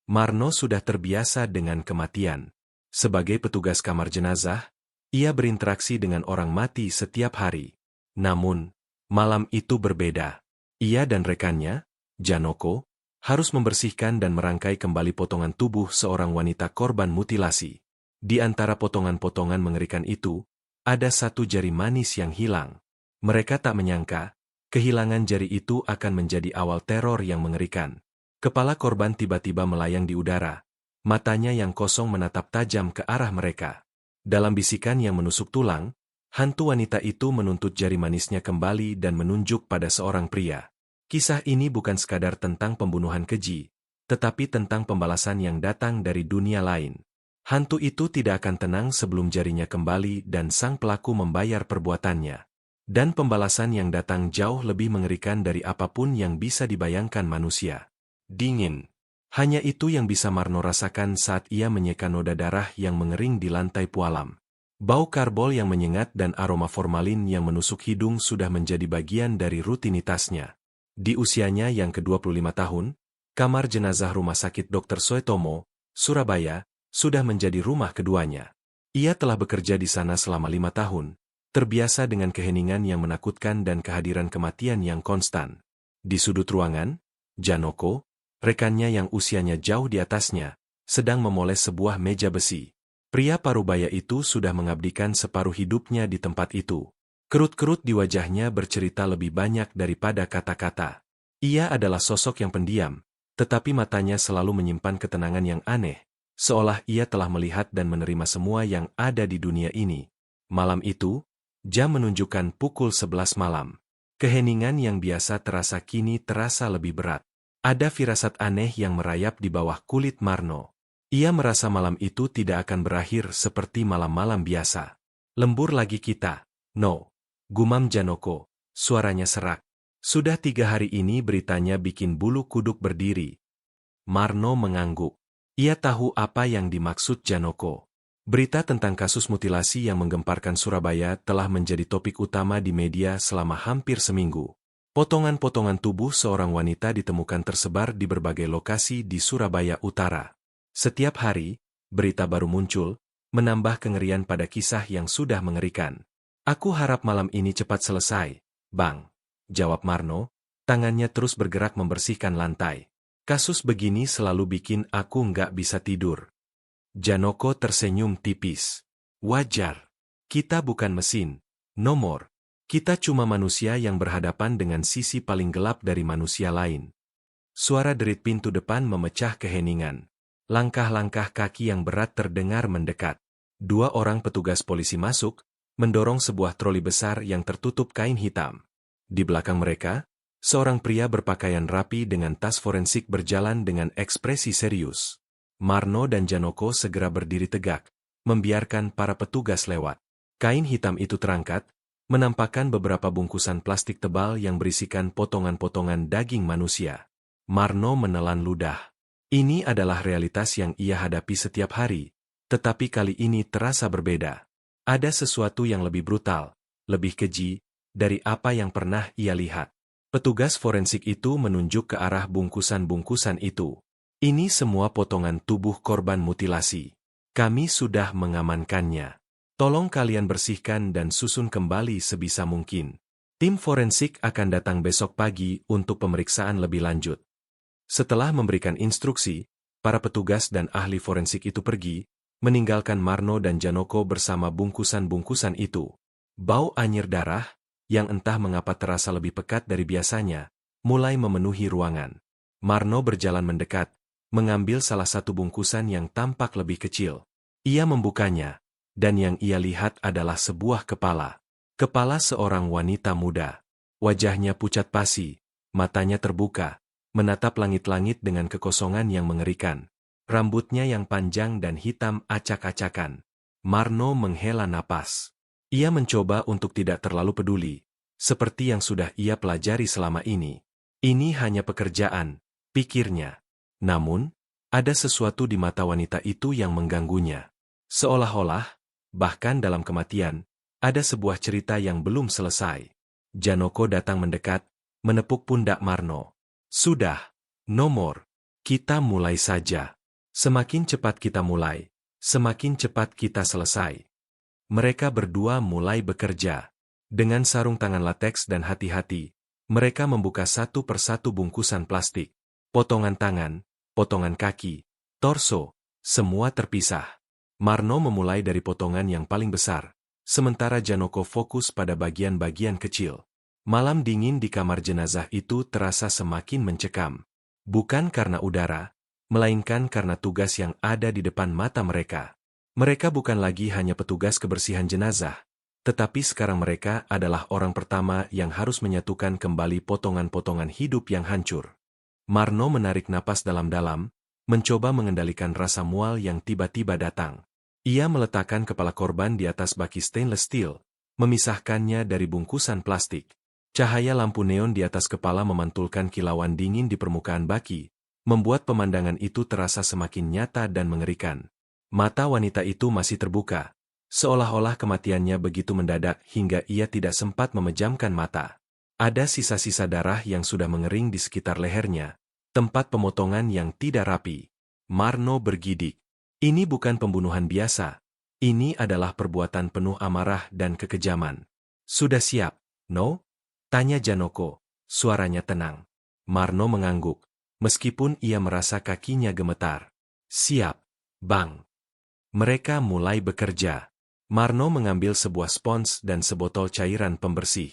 Marno sudah terbiasa dengan kematian. Sebagai petugas kamar jenazah, ia berinteraksi dengan orang mati setiap hari. Namun, malam itu berbeda. Ia dan rekannya, Janoko, harus membersihkan dan merangkai kembali potongan tubuh seorang wanita korban mutilasi. Di antara potongan-potongan mengerikan itu, ada satu jari manis yang hilang. Mereka tak menyangka, kehilangan jari itu akan menjadi awal teror yang mengerikan. Kepala korban tiba-tiba melayang di udara. Matanya yang kosong menatap tajam ke arah mereka. Dalam bisikan yang menusuk tulang, hantu wanita itu menuntut jari manisnya kembali dan menunjuk pada seorang pria. Kisah ini bukan sekadar tentang pembunuhan keji, tetapi tentang pembalasan yang datang dari dunia lain. Hantu itu tidak akan tenang sebelum jarinya kembali dan sang pelaku membayar perbuatannya. Dan pembalasan yang datang jauh lebih mengerikan dari apapun yang bisa dibayangkan manusia. Dingin. Hanya itu yang bisa Marno rasakan saat ia menyeka noda darah yang mengering di lantai pualam. Bau karbol yang menyengat dan aroma formalin yang menusuk hidung sudah menjadi bagian dari rutinitasnya. Di usianya yang ke-25 tahun, kamar jenazah Rumah Sakit Dr. Suetomo, Surabaya, sudah menjadi rumah keduanya. Ia telah bekerja di sana selama 5 tahun, terbiasa dengan keheningan yang menakutkan dan kehadiran kematian yang konstan. Di sudut ruangan, Janoko, rekannya yang usianya jauh di atasnya, sedang memoles sebuah meja besi. Pria parubaya itu sudah mengabdikan separuh hidupnya di tempat itu. Kerut-kerut di wajahnya bercerita lebih banyak daripada kata-kata. Ia adalah sosok yang pendiam, tetapi matanya selalu menyimpan ketenangan yang aneh, seolah ia telah melihat dan menerima semua yang ada di dunia ini. Malam itu, jam menunjukkan pukul 11 malam. Keheningan yang biasa terasa kini terasa lebih berat. Ada firasat aneh yang merayap di bawah kulit Marno. Ia merasa malam itu tidak akan berakhir seperti malam-malam biasa. Lembur lagi kita, no. Gumam Janoko, suaranya serak. Sudah 3 hari ini beritanya bikin bulu kuduk berdiri. Marno mengangguk. Ia tahu apa yang dimaksud Janoko. Berita tentang kasus mutilasi yang menggemparkan Surabaya telah menjadi topik utama di media selama hampir seminggu. Potongan-potongan tubuh seorang wanita ditemukan tersebar di berbagai lokasi di Surabaya Utara. Setiap hari, berita baru muncul, menambah kengerian pada kisah yang sudah mengerikan. Aku harap malam ini cepat selesai, Bang, jawab Marno, tangannya terus bergerak membersihkan lantai. Kasus begini selalu bikin aku nggak bisa tidur. Janoko tersenyum tipis. Wajar. Kita bukan mesin, nomor. Kita cuma manusia yang berhadapan dengan sisi paling gelap dari manusia lain. Suara derit pintu depan memecah keheningan. Langkah-langkah kaki yang berat terdengar mendekat. 2 orang petugas polisi masuk, mendorong sebuah troli besar yang tertutup kain hitam. Di belakang mereka, seorang pria berpakaian rapi dengan tas forensik berjalan dengan ekspresi serius. Marno dan Janoko segera berdiri tegak, membiarkan para petugas lewat. Kain hitam itu terangkat, menampakkan beberapa bungkusan plastik tebal yang berisikan potongan-potongan daging manusia. Marno menelan ludah. Ini adalah realitas yang ia hadapi setiap hari, tetapi kali ini terasa berbeda. Ada sesuatu yang lebih brutal, lebih keji, dari apa yang pernah ia lihat. Petugas forensik itu menunjuk ke arah bungkusan-bungkusan itu. Ini semua potongan tubuh korban mutilasi. Kami sudah mengamankannya. Tolong kalian bersihkan dan susun kembali sebisa mungkin. Tim forensik akan datang besok pagi untuk pemeriksaan lebih lanjut. Setelah memberikan instruksi, para petugas dan ahli forensik itu pergi, meninggalkan Marno dan Janoko bersama bungkusan-bungkusan itu. Bau anyir darah, yang entah mengapa terasa lebih pekat dari biasanya, mulai memenuhi ruangan. Marno berjalan mendekat, mengambil salah satu bungkusan yang tampak lebih kecil. Ia membukanya. Dan yang ia lihat adalah sebuah kepala. Kepala seorang wanita muda. Wajahnya pucat pasi, matanya terbuka, menatap langit-langit dengan kekosongan yang mengerikan. Rambutnya yang panjang dan hitam acak-acakan. Marno menghela napas. Ia mencoba untuk tidak terlalu peduli, seperti yang sudah ia pelajari selama ini. Ini hanya pekerjaan, pikirnya. Namun, ada sesuatu di mata wanita itu yang mengganggunya. Seolah-olah, bahkan dalam kematian, ada sebuah cerita yang belum selesai. Janoko datang mendekat, menepuk pundak Marno. Sudah, nomor, kita mulai saja. Semakin cepat kita mulai, semakin cepat kita selesai. Mereka berdua mulai bekerja. Dengan sarung tangan lateks dan hati-hati, mereka membuka satu persatu bungkusan plastik. Potongan tangan, potongan kaki, torso, semua terpisah. Marno memulai dari potongan yang paling besar, sementara Janoko fokus pada bagian-bagian kecil. Malam dingin di kamar jenazah itu terasa semakin mencekam. Bukan karena udara, melainkan karena tugas yang ada di depan mata mereka. Mereka bukan lagi hanya petugas kebersihan jenazah, tetapi sekarang mereka adalah orang pertama yang harus menyatukan kembali potongan-potongan hidup yang hancur. Marno menarik napas dalam-dalam, mencoba mengendalikan rasa mual yang tiba-tiba datang. Ia meletakkan kepala korban di atas baki stainless steel, memisahkannya dari bungkusan plastik. Cahaya lampu neon di atas kepala memantulkan kilauan dingin di permukaan baki, membuat pemandangan itu terasa semakin nyata dan mengerikan. Mata wanita itu masih terbuka, seolah-olah kematiannya begitu mendadak hingga ia tidak sempat memejamkan mata. Ada sisa-sisa darah yang sudah mengering di sekitar lehernya, tempat pemotongan yang tidak rapi. Marno bergidik. Ini bukan pembunuhan biasa. Ini adalah perbuatan penuh amarah dan kekejaman. Sudah siap, no? Tanya Janoko, suaranya tenang. Marno mengangguk, meskipun ia merasa kakinya gemetar. Siap, Bang. Mereka mulai bekerja. Marno mengambil sebuah spons dan sebotol cairan pembersih.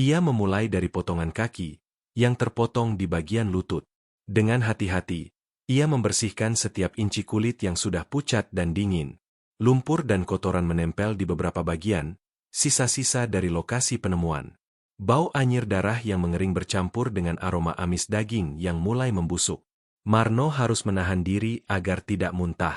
Ia memulai dari potongan kaki, yang terpotong di bagian lutut. Dengan hati-hati, ia membersihkan setiap inci kulit yang sudah pucat dan dingin. Lumpur dan kotoran menempel di beberapa bagian, sisa-sisa dari lokasi penemuan. Bau anyir darah yang mengering bercampur dengan aroma amis daging yang mulai membusuk. Marno harus menahan diri agar tidak muntah.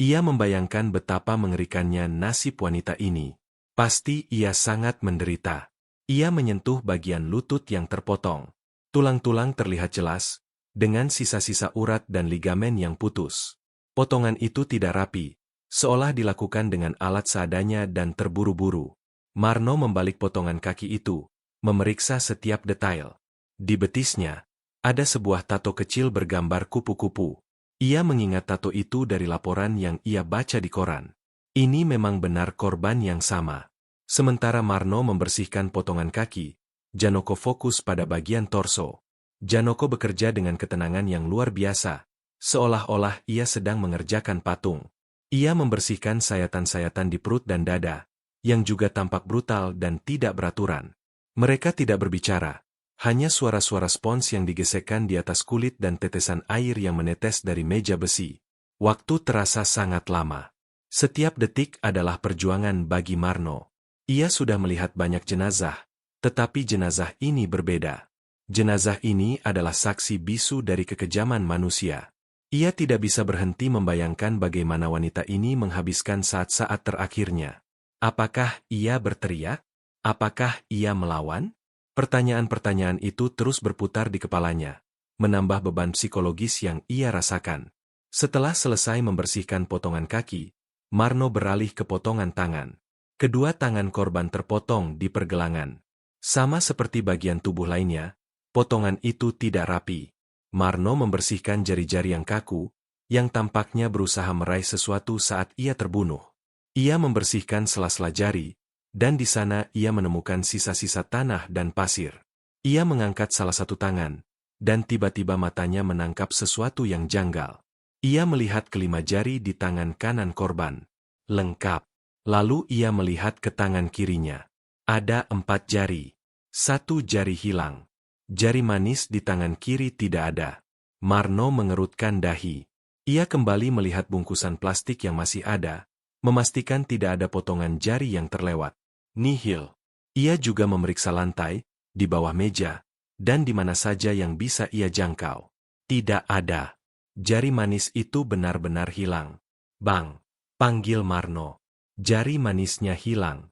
Ia membayangkan betapa mengerikannya nasib wanita ini. Pasti ia sangat menderita. Ia menyentuh bagian lutut yang terpotong. Tulang-tulang terlihat jelas, dengan sisa-sisa urat dan ligamen yang putus. Potongan itu tidak rapi, seolah dilakukan dengan alat seadanya dan terburu-buru. Marno membalik potongan kaki itu, memeriksa setiap detail. Di betisnya, ada sebuah tato kecil bergambar kupu-kupu. Ia mengingat tato itu dari laporan yang ia baca di koran. Ini memang benar korban yang sama. Sementara Marno membersihkan potongan kaki, Janoko fokus pada bagian torso. Janoko bekerja dengan ketenangan yang luar biasa, seolah-olah ia sedang mengerjakan patung. Ia membersihkan sayatan-sayatan di perut dan dada, yang juga tampak brutal dan tidak beraturan. Mereka tidak berbicara, hanya suara-suara spons yang digesekkan di atas kulit dan tetesan air yang menetes dari meja besi. Waktu terasa sangat lama. Setiap detik adalah perjuangan bagi Marno. Ia sudah melihat banyak jenazah, tetapi jenazah ini berbeda. Jenazah ini adalah saksi bisu dari kekejaman manusia. Ia tidak bisa berhenti membayangkan bagaimana wanita ini menghabiskan saat-saat terakhirnya. Apakah ia berteriak? Apakah ia melawan? Pertanyaan-pertanyaan itu terus berputar di kepalanya, menambah beban psikologis yang ia rasakan. Setelah selesai membersihkan potongan kaki, Marno beralih ke potongan tangan. Kedua tangan korban terpotong di pergelangan. Sama seperti bagian tubuh lainnya, potongan itu tidak rapi. Marno membersihkan jari-jari yang kaku, yang tampaknya berusaha meraih sesuatu saat ia terbunuh. Ia membersihkan sela-sela jari, dan di sana ia menemukan sisa-sisa tanah dan pasir. Ia mengangkat salah satu tangan, dan tiba-tiba matanya menangkap sesuatu yang janggal. Ia melihat kelima jari di tangan kanan korban. Lengkap. Lalu ia melihat ke tangan kirinya. Ada 4 jari. 1 jari hilang. Jari manis di tangan kiri tidak ada. Marno mengerutkan dahi. Ia kembali melihat bungkusan plastik yang masih ada, memastikan tidak ada potongan jari yang terlewat. Nihil. Ia juga memeriksa lantai, di bawah meja, dan di mana saja yang bisa ia jangkau. Tidak ada. Jari manis itu benar-benar hilang. Bang! Panggil Marno. Jari manisnya hilang.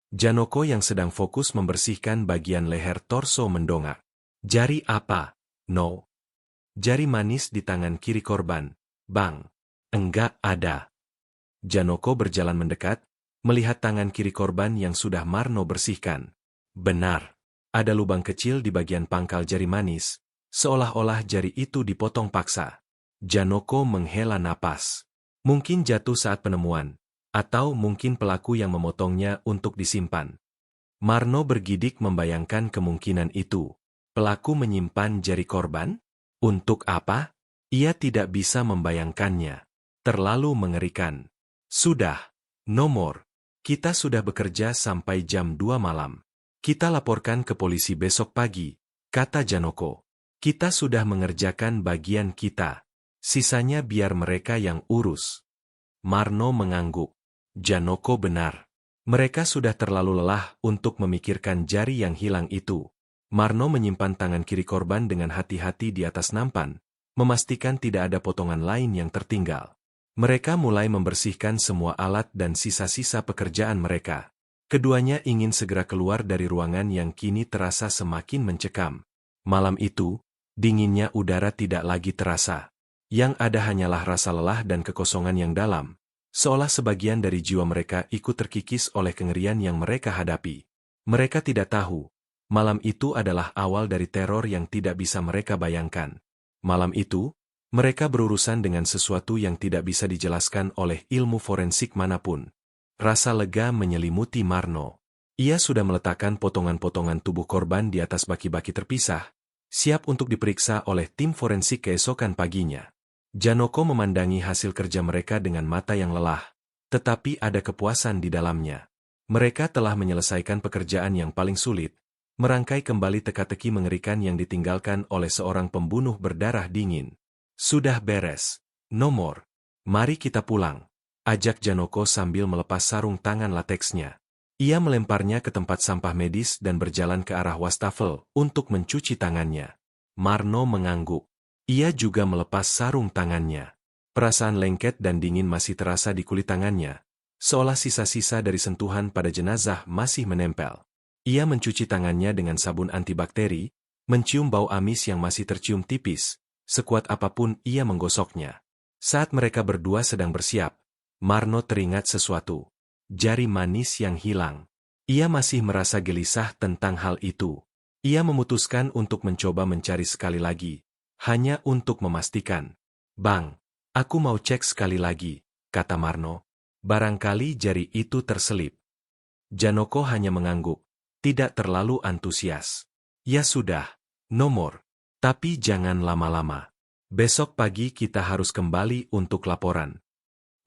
Janoko yang sedang fokus membersihkan bagian leher torso mendongak. Jari apa? No. Jari manis di tangan kiri korban. Bang! Enggak ada. Janoko berjalan mendekat, melihat tangan kiri korban yang sudah Marno bersihkan. Benar. Ada lubang kecil di bagian pangkal jari manis, seolah-olah jari itu dipotong paksa. Janoko menghela napas. Mungkin jatuh saat penemuan, atau mungkin pelaku yang memotongnya untuk disimpan. Marno bergidik membayangkan kemungkinan itu. Pelaku menyimpan jari korban? Untuk apa? Ia tidak bisa membayangkannya. Terlalu mengerikan. Sudah. Nomor. Kita sudah bekerja sampai jam 2 malam. Kita laporkan ke polisi besok pagi, kata Janoko. Kita sudah mengerjakan bagian kita. Sisanya biar mereka yang urus. Marno mengangguk. Janoko benar. Mereka sudah terlalu lelah untuk memikirkan jari yang hilang itu. Marno menyimpan tangan kiri korban dengan hati-hati di atas nampan, memastikan tidak ada potongan lain yang tertinggal. Mereka mulai membersihkan semua alat dan sisa-sisa pekerjaan mereka. Keduanya ingin segera keluar dari ruangan yang kini terasa semakin mencekam. Malam itu, dinginnya udara tidak lagi terasa. Yang ada hanyalah rasa lelah dan kekosongan yang dalam. Seolah sebagian dari jiwa mereka ikut terkikis oleh kengerian yang mereka hadapi. Mereka tidak tahu, malam itu adalah awal dari teror yang tidak bisa mereka bayangkan. Malam itu, mereka berurusan dengan sesuatu yang tidak bisa dijelaskan oleh ilmu forensik manapun. Rasa lega menyelimuti Marno. Ia sudah meletakkan potongan-potongan tubuh korban di atas baki-baki terpisah, siap untuk diperiksa oleh tim forensik keesokan paginya. Janoko memandangi hasil kerja mereka dengan mata yang lelah, tetapi ada kepuasan di dalamnya. Mereka telah menyelesaikan pekerjaan yang paling sulit, merangkai kembali teka-teki mengerikan yang ditinggalkan oleh seorang pembunuh berdarah dingin. Sudah beres. Nomor. Mari kita pulang, ajak Janoko sambil melepas sarung tangan lateksnya. Ia melemparnya ke tempat sampah medis dan berjalan ke arah wastafel untuk mencuci tangannya. Marno mengangguk. Ia juga melepas sarung tangannya. Perasaan lengket dan dingin masih terasa di kulit tangannya, seolah sisa-sisa dari sentuhan pada jenazah masih menempel. Ia mencuci tangannya dengan sabun antibakteri, mencium bau amis yang masih tercium tipis, sekuat apapun ia menggosoknya. Saat mereka berdua sedang bersiap, Marno teringat sesuatu. Jari manis yang hilang. Ia masih merasa gelisah tentang hal itu. Ia memutuskan untuk mencoba mencari sekali lagi. Hanya untuk memastikan. Bang, aku mau cek sekali lagi, kata Marno. Barangkali jari itu terselip. Janoko hanya mengangguk, tidak terlalu antusias. Ya sudah, nomor. Tapi jangan lama-lama. Besok pagi kita harus kembali untuk laporan.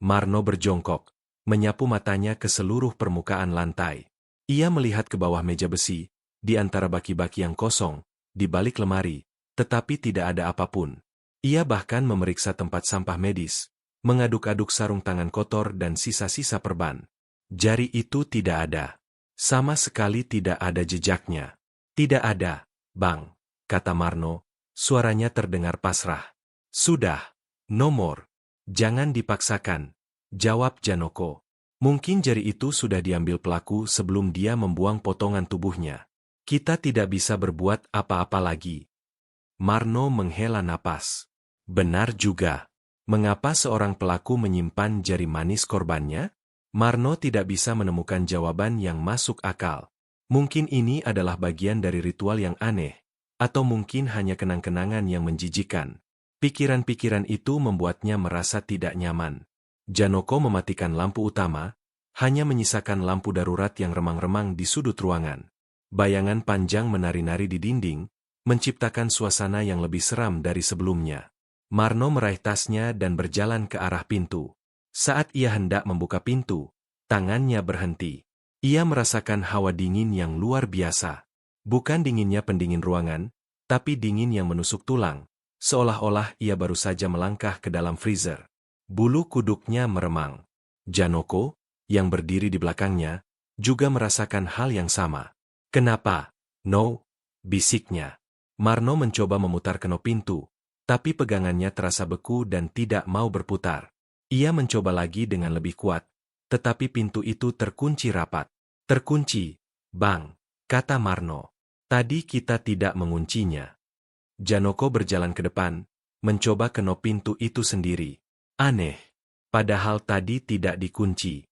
Marno berjongkok, menyapu matanya ke seluruh permukaan lantai. Ia melihat ke bawah meja besi, di antara baki-baki yang kosong, di balik lemari. Tetapi tidak ada apapun. Ia bahkan memeriksa tempat sampah medis, mengaduk-aduk sarung tangan kotor dan sisa-sisa perban. Jari itu tidak ada. Sama sekali tidak ada jejaknya. Tidak ada, Bang, kata Marno, suaranya terdengar pasrah. Sudah, nomor. Jangan dipaksakan, jawab Janoko. Mungkin jari itu sudah diambil pelaku sebelum dia membuang potongan tubuhnya. Kita tidak bisa berbuat apa-apa lagi. Marno menghela napas. Benar juga. Mengapa seorang pelaku menyimpan jari manis korbannya? Marno tidak bisa menemukan jawaban yang masuk akal. Mungkin ini adalah bagian dari ritual yang aneh, atau mungkin hanya kenang-kenangan yang menjijikan. Pikiran-pikiran itu membuatnya merasa tidak nyaman. Janoko mematikan lampu utama, hanya menyisakan lampu darurat yang remang-remang di sudut ruangan. Bayangan panjang menari-nari di dinding, menciptakan suasana yang lebih seram dari sebelumnya. Marno meraih tasnya dan berjalan ke arah pintu. Saat ia hendak membuka pintu, tangannya berhenti. Ia merasakan hawa dingin yang luar biasa. Bukan dinginnya pendingin ruangan, tapi dingin yang menusuk tulang, seolah-olah ia baru saja melangkah ke dalam freezer. Bulu kuduknya meremang. Janoko, yang berdiri di belakangnya, juga merasakan hal yang sama. Kenapa? No, bisiknya. Marno mencoba memutar kenop pintu, tapi pegangannya terasa beku dan tidak mau berputar. Ia mencoba lagi dengan lebih kuat, tetapi pintu itu terkunci rapat. Terkunci, Bang, kata Marno. Tadi kita tidak menguncinya. Janoko berjalan ke depan, mencoba kenop pintu itu sendiri. Aneh, padahal tadi tidak dikunci.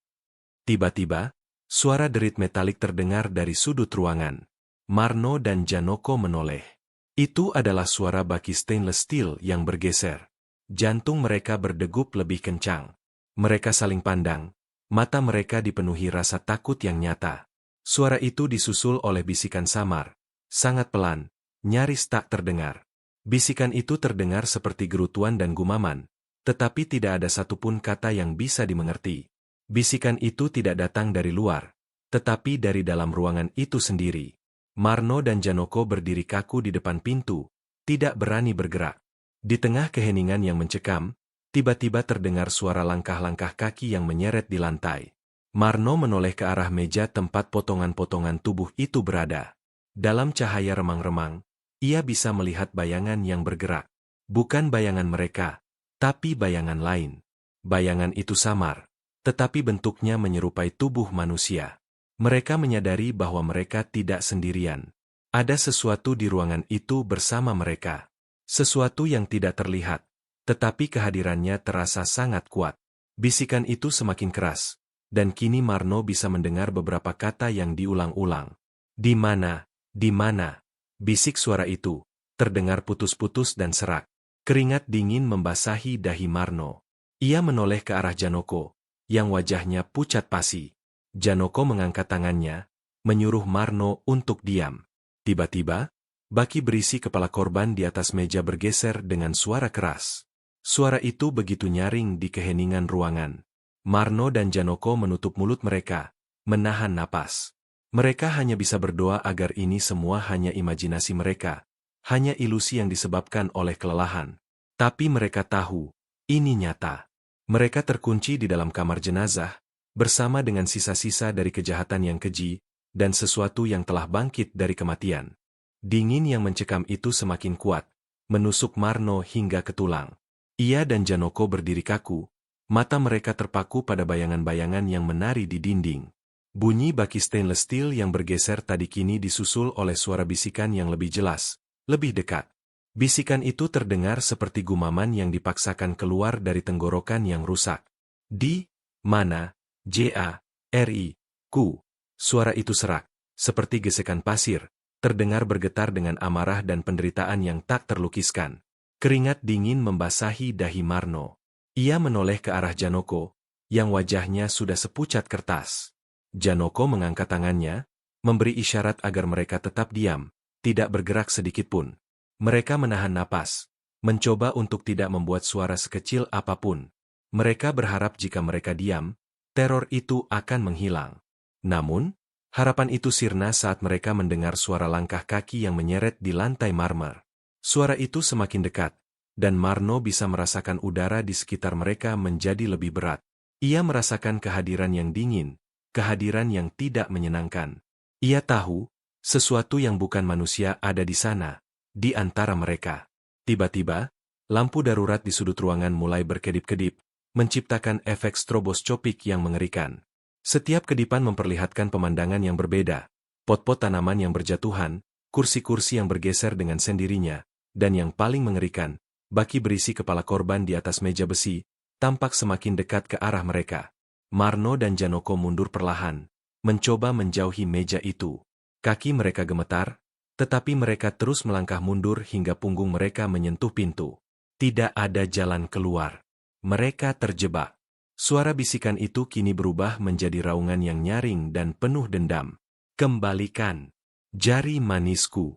Tiba-tiba, suara derit metalik terdengar dari sudut ruangan. Marno dan Janoko menoleh. Itu adalah suara baki stainless steel yang bergeser. Jantung mereka berdegup lebih kencang. Mereka saling pandang. Mata mereka dipenuhi rasa takut yang nyata. Suara itu disusul oleh bisikan samar. Sangat pelan, nyaris tak terdengar. Bisikan itu terdengar seperti gerutuan dan gumaman, tetapi tidak ada satupun kata yang bisa dimengerti. Bisikan itu tidak datang dari luar, tetapi dari dalam ruangan itu sendiri. Marno dan Janoko berdiri kaku di depan pintu, tidak berani bergerak. Di tengah keheningan yang mencekam, tiba-tiba terdengar suara langkah-langkah kaki yang menyeret di lantai. Marno menoleh ke arah meja tempat potongan-potongan tubuh itu berada. Dalam cahaya remang-remang, ia bisa melihat bayangan yang bergerak. Bukan bayangan mereka, tapi bayangan lain. Bayangan itu samar, tetapi bentuknya menyerupai tubuh manusia. Mereka menyadari bahwa mereka tidak sendirian. Ada sesuatu di ruangan itu bersama mereka. Sesuatu yang tidak terlihat, tetapi kehadirannya terasa sangat kuat. Bisikan itu semakin keras, dan kini Marno bisa mendengar beberapa kata yang diulang-ulang. Di mana? Di mana? Bisik suara itu, terdengar putus-putus dan serak. Keringat dingin membasahi dahi Marno. Ia menoleh ke arah Janoko, yang wajahnya pucat pasi. Janoko mengangkat tangannya, menyuruh Marno untuk diam. Tiba-tiba, baki berisi kepala korban di atas meja bergeser dengan suara keras. Suara itu begitu nyaring di keheningan ruangan. Marno dan Janoko menutup mulut mereka, menahan napas. Mereka hanya bisa berdoa agar ini semua hanya imajinasi mereka, hanya ilusi yang disebabkan oleh kelelahan. Tapi mereka tahu, ini nyata. Mereka terkunci di dalam kamar jenazah, bersama dengan sisa-sisa dari kejahatan yang keji, dan sesuatu yang telah bangkit dari kematian. Dingin yang mencekam itu semakin kuat, menusuk Marno hingga ke tulang. Ia dan Janoko berdiri kaku, mata mereka terpaku pada bayangan-bayangan yang menari di dinding. Bunyi baki stainless steel yang bergeser tadi kini disusul oleh suara bisikan yang lebih jelas, lebih dekat. Bisikan itu terdengar seperti gumaman yang dipaksakan keluar dari tenggorokan yang rusak. Di mana? J.A.R.I. Ku. Suara itu serak, seperti gesekan pasir, terdengar bergetar dengan amarah dan penderitaan yang tak terlukiskan. Keringat dingin membasahi dahi Marno. Ia menoleh ke arah Janoko, yang wajahnya sudah sepucat kertas. Janoko mengangkat tangannya, memberi isyarat agar mereka tetap diam, tidak bergerak sedikitpun. Mereka menahan napas, mencoba untuk tidak membuat suara sekecil apapun. Mereka berharap jika mereka diam, teror itu akan menghilang. Namun, harapan itu sirna saat mereka mendengar suara langkah kaki yang menyeret di lantai marmer. Suara itu semakin dekat, dan Marno bisa merasakan udara di sekitar mereka menjadi lebih berat. Ia merasakan kehadiran yang dingin, kehadiran yang tidak menyenangkan. Ia tahu, sesuatu yang bukan manusia ada di sana, di antara mereka. Tiba-tiba, lampu darurat di sudut ruangan mulai berkedip-kedip, menciptakan efek stroboskopik yang mengerikan. Setiap kedipan memperlihatkan pemandangan yang berbeda, pot-pot tanaman yang berjatuhan, kursi-kursi yang bergeser dengan sendirinya, dan yang paling mengerikan, baki berisi kepala korban di atas meja besi, tampak semakin dekat ke arah mereka. Marno dan Janoko mundur perlahan, mencoba menjauhi meja itu. Kaki mereka gemetar, tetapi mereka terus melangkah mundur hingga punggung mereka menyentuh pintu. Tidak ada jalan keluar. Mereka terjebak. Suara bisikan itu kini berubah menjadi raungan yang nyaring dan penuh dendam. Kembalikan jari manisku.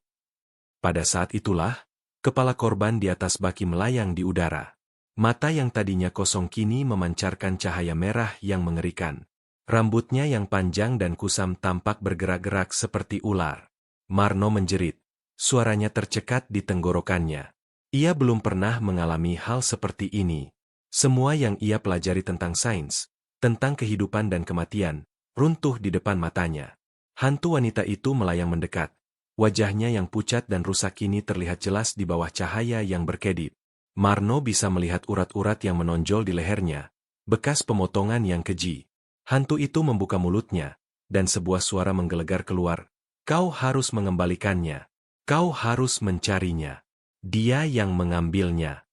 Pada saat itulah, kepala korban di atas baki melayang di udara. Mata yang tadinya kosong kini memancarkan cahaya merah yang mengerikan. Rambutnya yang panjang dan kusam tampak bergerak-gerak seperti ular. Marno menjerit. Suaranya tercekat di tenggorokannya. Ia belum pernah mengalami hal seperti ini. Semua yang ia pelajari tentang sains, tentang kehidupan dan kematian, runtuh di depan matanya. Hantu wanita itu melayang mendekat. Wajahnya yang pucat dan rusak kini terlihat jelas di bawah cahaya yang berkedip. Marno bisa melihat urat-urat yang menonjol di lehernya, bekas pemotongan yang keji. Hantu itu membuka mulutnya, dan sebuah suara menggelegar keluar. Kau harus mengembalikannya. Kau harus mencarinya. Dia yang mengambilnya.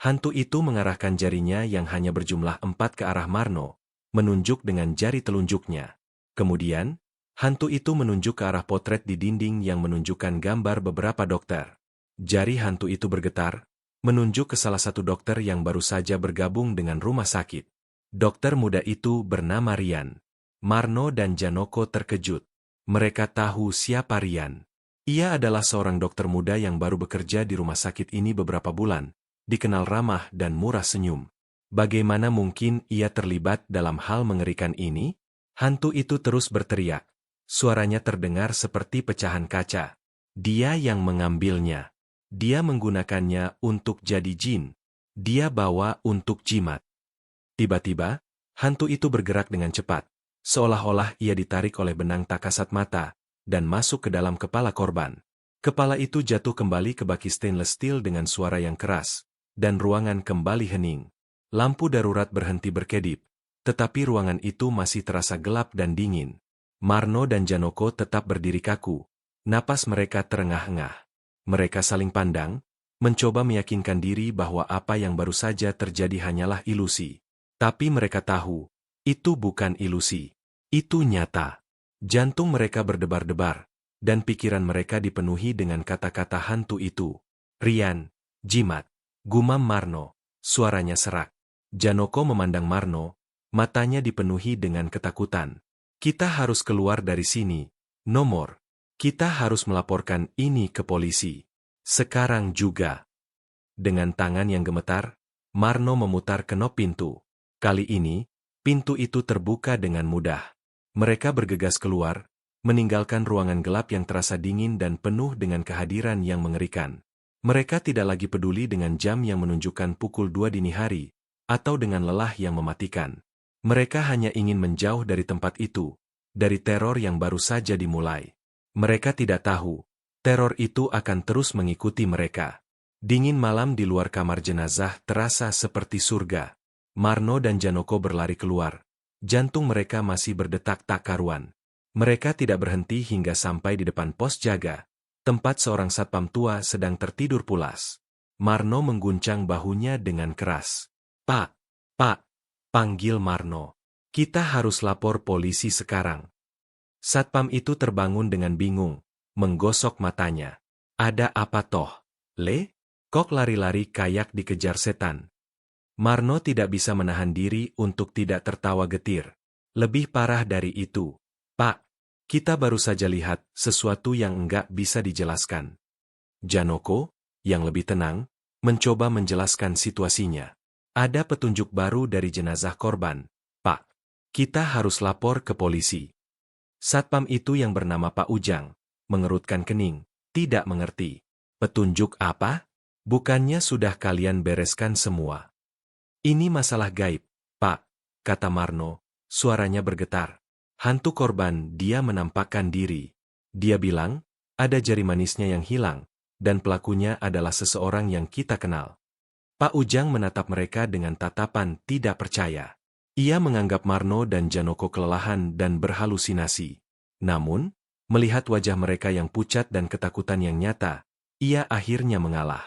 Hantu itu mengarahkan jarinya yang hanya berjumlah 4 ke arah Marno, menunjuk dengan jari telunjuknya. Kemudian, hantu itu menunjuk ke arah potret di dinding yang menunjukkan gambar beberapa dokter. Jari hantu itu bergetar, menunjuk ke salah satu dokter yang baru saja bergabung dengan rumah sakit. Dokter muda itu bernama Rian. Marno dan Janoko terkejut. Mereka tahu siapa Rian. Ia adalah seorang dokter muda yang baru bekerja di rumah sakit ini beberapa bulan, dikenal ramah dan murah senyum. Bagaimana mungkin ia terlibat dalam hal mengerikan ini? Hantu itu terus berteriak. Suaranya terdengar seperti pecahan kaca. Dia yang mengambilnya. Dia menggunakannya untuk jadi jin. Dia bawa untuk jimat. Tiba-tiba, hantu itu bergerak dengan cepat, seolah-olah ia ditarik oleh benang tak kasat mata, dan masuk ke dalam kepala korban. Kepala itu jatuh kembali ke baki stainless steel dengan suara yang keras, dan ruangan kembali hening. Lampu darurat berhenti berkedip, tetapi ruangan itu masih terasa gelap dan dingin. Marno dan Janoko tetap berdiri kaku. Napas mereka terengah-engah. Mereka saling pandang, mencoba meyakinkan diri bahwa apa yang baru saja terjadi hanyalah ilusi. Tapi mereka tahu, itu bukan ilusi. Itu nyata. Jantung mereka berdebar-debar, dan pikiran mereka dipenuhi dengan kata-kata hantu itu. Rian, jimat, gumam Marno, suaranya serak. Janoko memandang Marno, matanya dipenuhi dengan ketakutan. Kita harus keluar dari sini. Nomor. Kita harus melaporkan ini ke polisi. Sekarang juga. Dengan tangan yang gemetar, Marno memutar kenop pintu. Kali ini, pintu itu terbuka dengan mudah. Mereka bergegas keluar, meninggalkan ruangan gelap yang terasa dingin dan penuh dengan kehadiran yang mengerikan. Mereka tidak lagi peduli dengan jam yang menunjukkan pukul 2 dini hari, atau dengan lelah yang mematikan. Mereka hanya ingin menjauh dari tempat itu, dari teror yang baru saja dimulai. Mereka tidak tahu, teror itu akan terus mengikuti mereka. Dingin malam di luar kamar jenazah terasa seperti surga. Marno dan Janoko berlari keluar. Jantung mereka masih berdetak tak karuan. Mereka tidak berhenti hingga sampai di depan pos jaga, tempat seorang satpam tua sedang tertidur pulas. Marno mengguncang bahunya dengan keras. Pak, panggil Marno. Kita harus lapor polisi sekarang. Satpam itu terbangun dengan bingung, menggosok matanya. Ada apa toh? Le? Kok lari-lari kayak dikejar setan? Marno tidak bisa menahan diri untuk tidak tertawa getir. Lebih parah dari itu. Pak, kita baru saja lihat sesuatu yang enggak bisa dijelaskan. Janoko, yang lebih tenang, mencoba menjelaskan situasinya. Ada petunjuk baru dari jenazah korban. Pak, kita harus lapor ke polisi. Satpam itu yang bernama Pak Ujang, mengerutkan kening, tidak mengerti. Petunjuk apa? Bukannya sudah kalian bereskan semua? Ini masalah gaib, Pak, kata Marno, suaranya bergetar. Hantu korban dia menampakkan diri. Dia bilang, ada jari manisnya yang hilang, dan pelakunya adalah seseorang yang kita kenal. Pak Ujang menatap mereka dengan tatapan tidak percaya. Ia menganggap Marno dan Janoko kelelahan dan berhalusinasi. Namun, melihat wajah mereka yang pucat dan ketakutan yang nyata, ia akhirnya mengalah.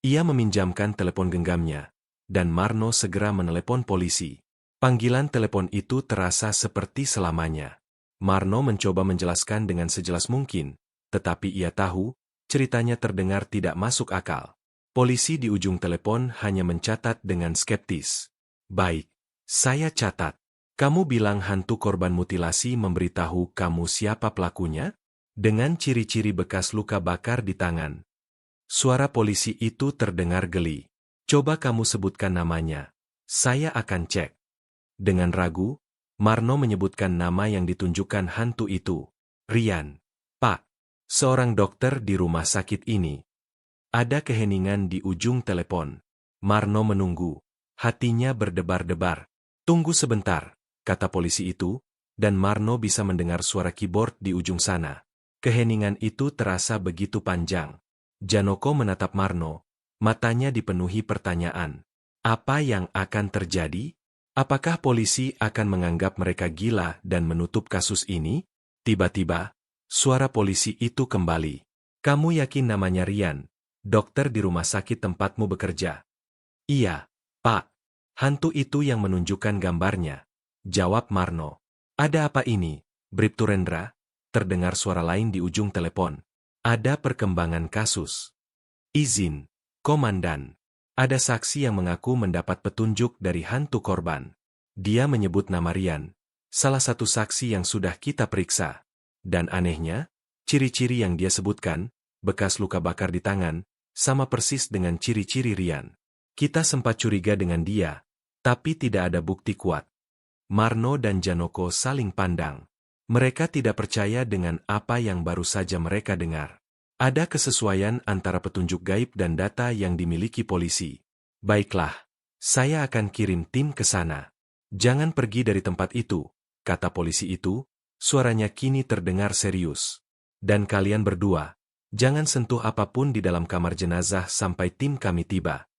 Ia meminjamkan telepon genggamnya, dan Marno segera menelepon polisi. Panggilan telepon itu terasa seperti selamanya. Marno mencoba menjelaskan dengan sejelas mungkin, tetapi ia tahu, ceritanya terdengar tidak masuk akal. Polisi di ujung telepon hanya mencatat dengan skeptis. Baik, saya catat. Kamu bilang hantu korban mutilasi memberitahu kamu siapa pelakunya? Dengan ciri-ciri bekas luka bakar di tangan. Suara polisi itu terdengar geli. Coba kamu sebutkan namanya. Saya akan cek. Dengan ragu, Marno menyebutkan nama yang ditunjukkan hantu itu. Rian. Pak, seorang dokter di rumah sakit ini. Ada keheningan di ujung telepon. Marno menunggu. Hatinya berdebar-debar. Tunggu sebentar, kata polisi itu, dan Marno bisa mendengar suara keyboard di ujung sana. Keheningan itu terasa begitu panjang. Janoko menatap Marno, matanya dipenuhi pertanyaan. Apa yang akan terjadi? Apakah polisi akan menganggap mereka gila dan menutup kasus ini? Tiba-tiba, suara polisi itu kembali. Kamu yakin namanya Rian? Dokter di rumah sakit tempatmu bekerja. Iya, Pak. Hantu itu yang menunjukkan gambarnya. Jawab Marno. Ada apa ini, Bribtu Rendra? Terdengar suara lain di ujung telepon. Ada perkembangan kasus. Izin, Komandan. Ada saksi yang mengaku mendapat petunjuk dari hantu korban. Dia menyebut nama Rian, salah satu saksi yang sudah kita periksa. Dan anehnya, ciri-ciri yang dia sebutkan, bekas luka bakar di tangan, sama persis dengan ciri-ciri Rian. Kita sempat curiga dengan dia, tapi tidak ada bukti kuat. Marno dan Janoko saling pandang. Mereka tidak percaya dengan apa yang baru saja mereka dengar. Ada kesesuaian antara petunjuk gaib dan data yang dimiliki polisi. Baiklah, saya akan kirim tim ke sana. Jangan pergi dari tempat itu, kata polisi itu, suaranya kini terdengar serius. Dan kalian berdua, jangan sentuh apapun di dalam kamar jenazah sampai tim kami tiba.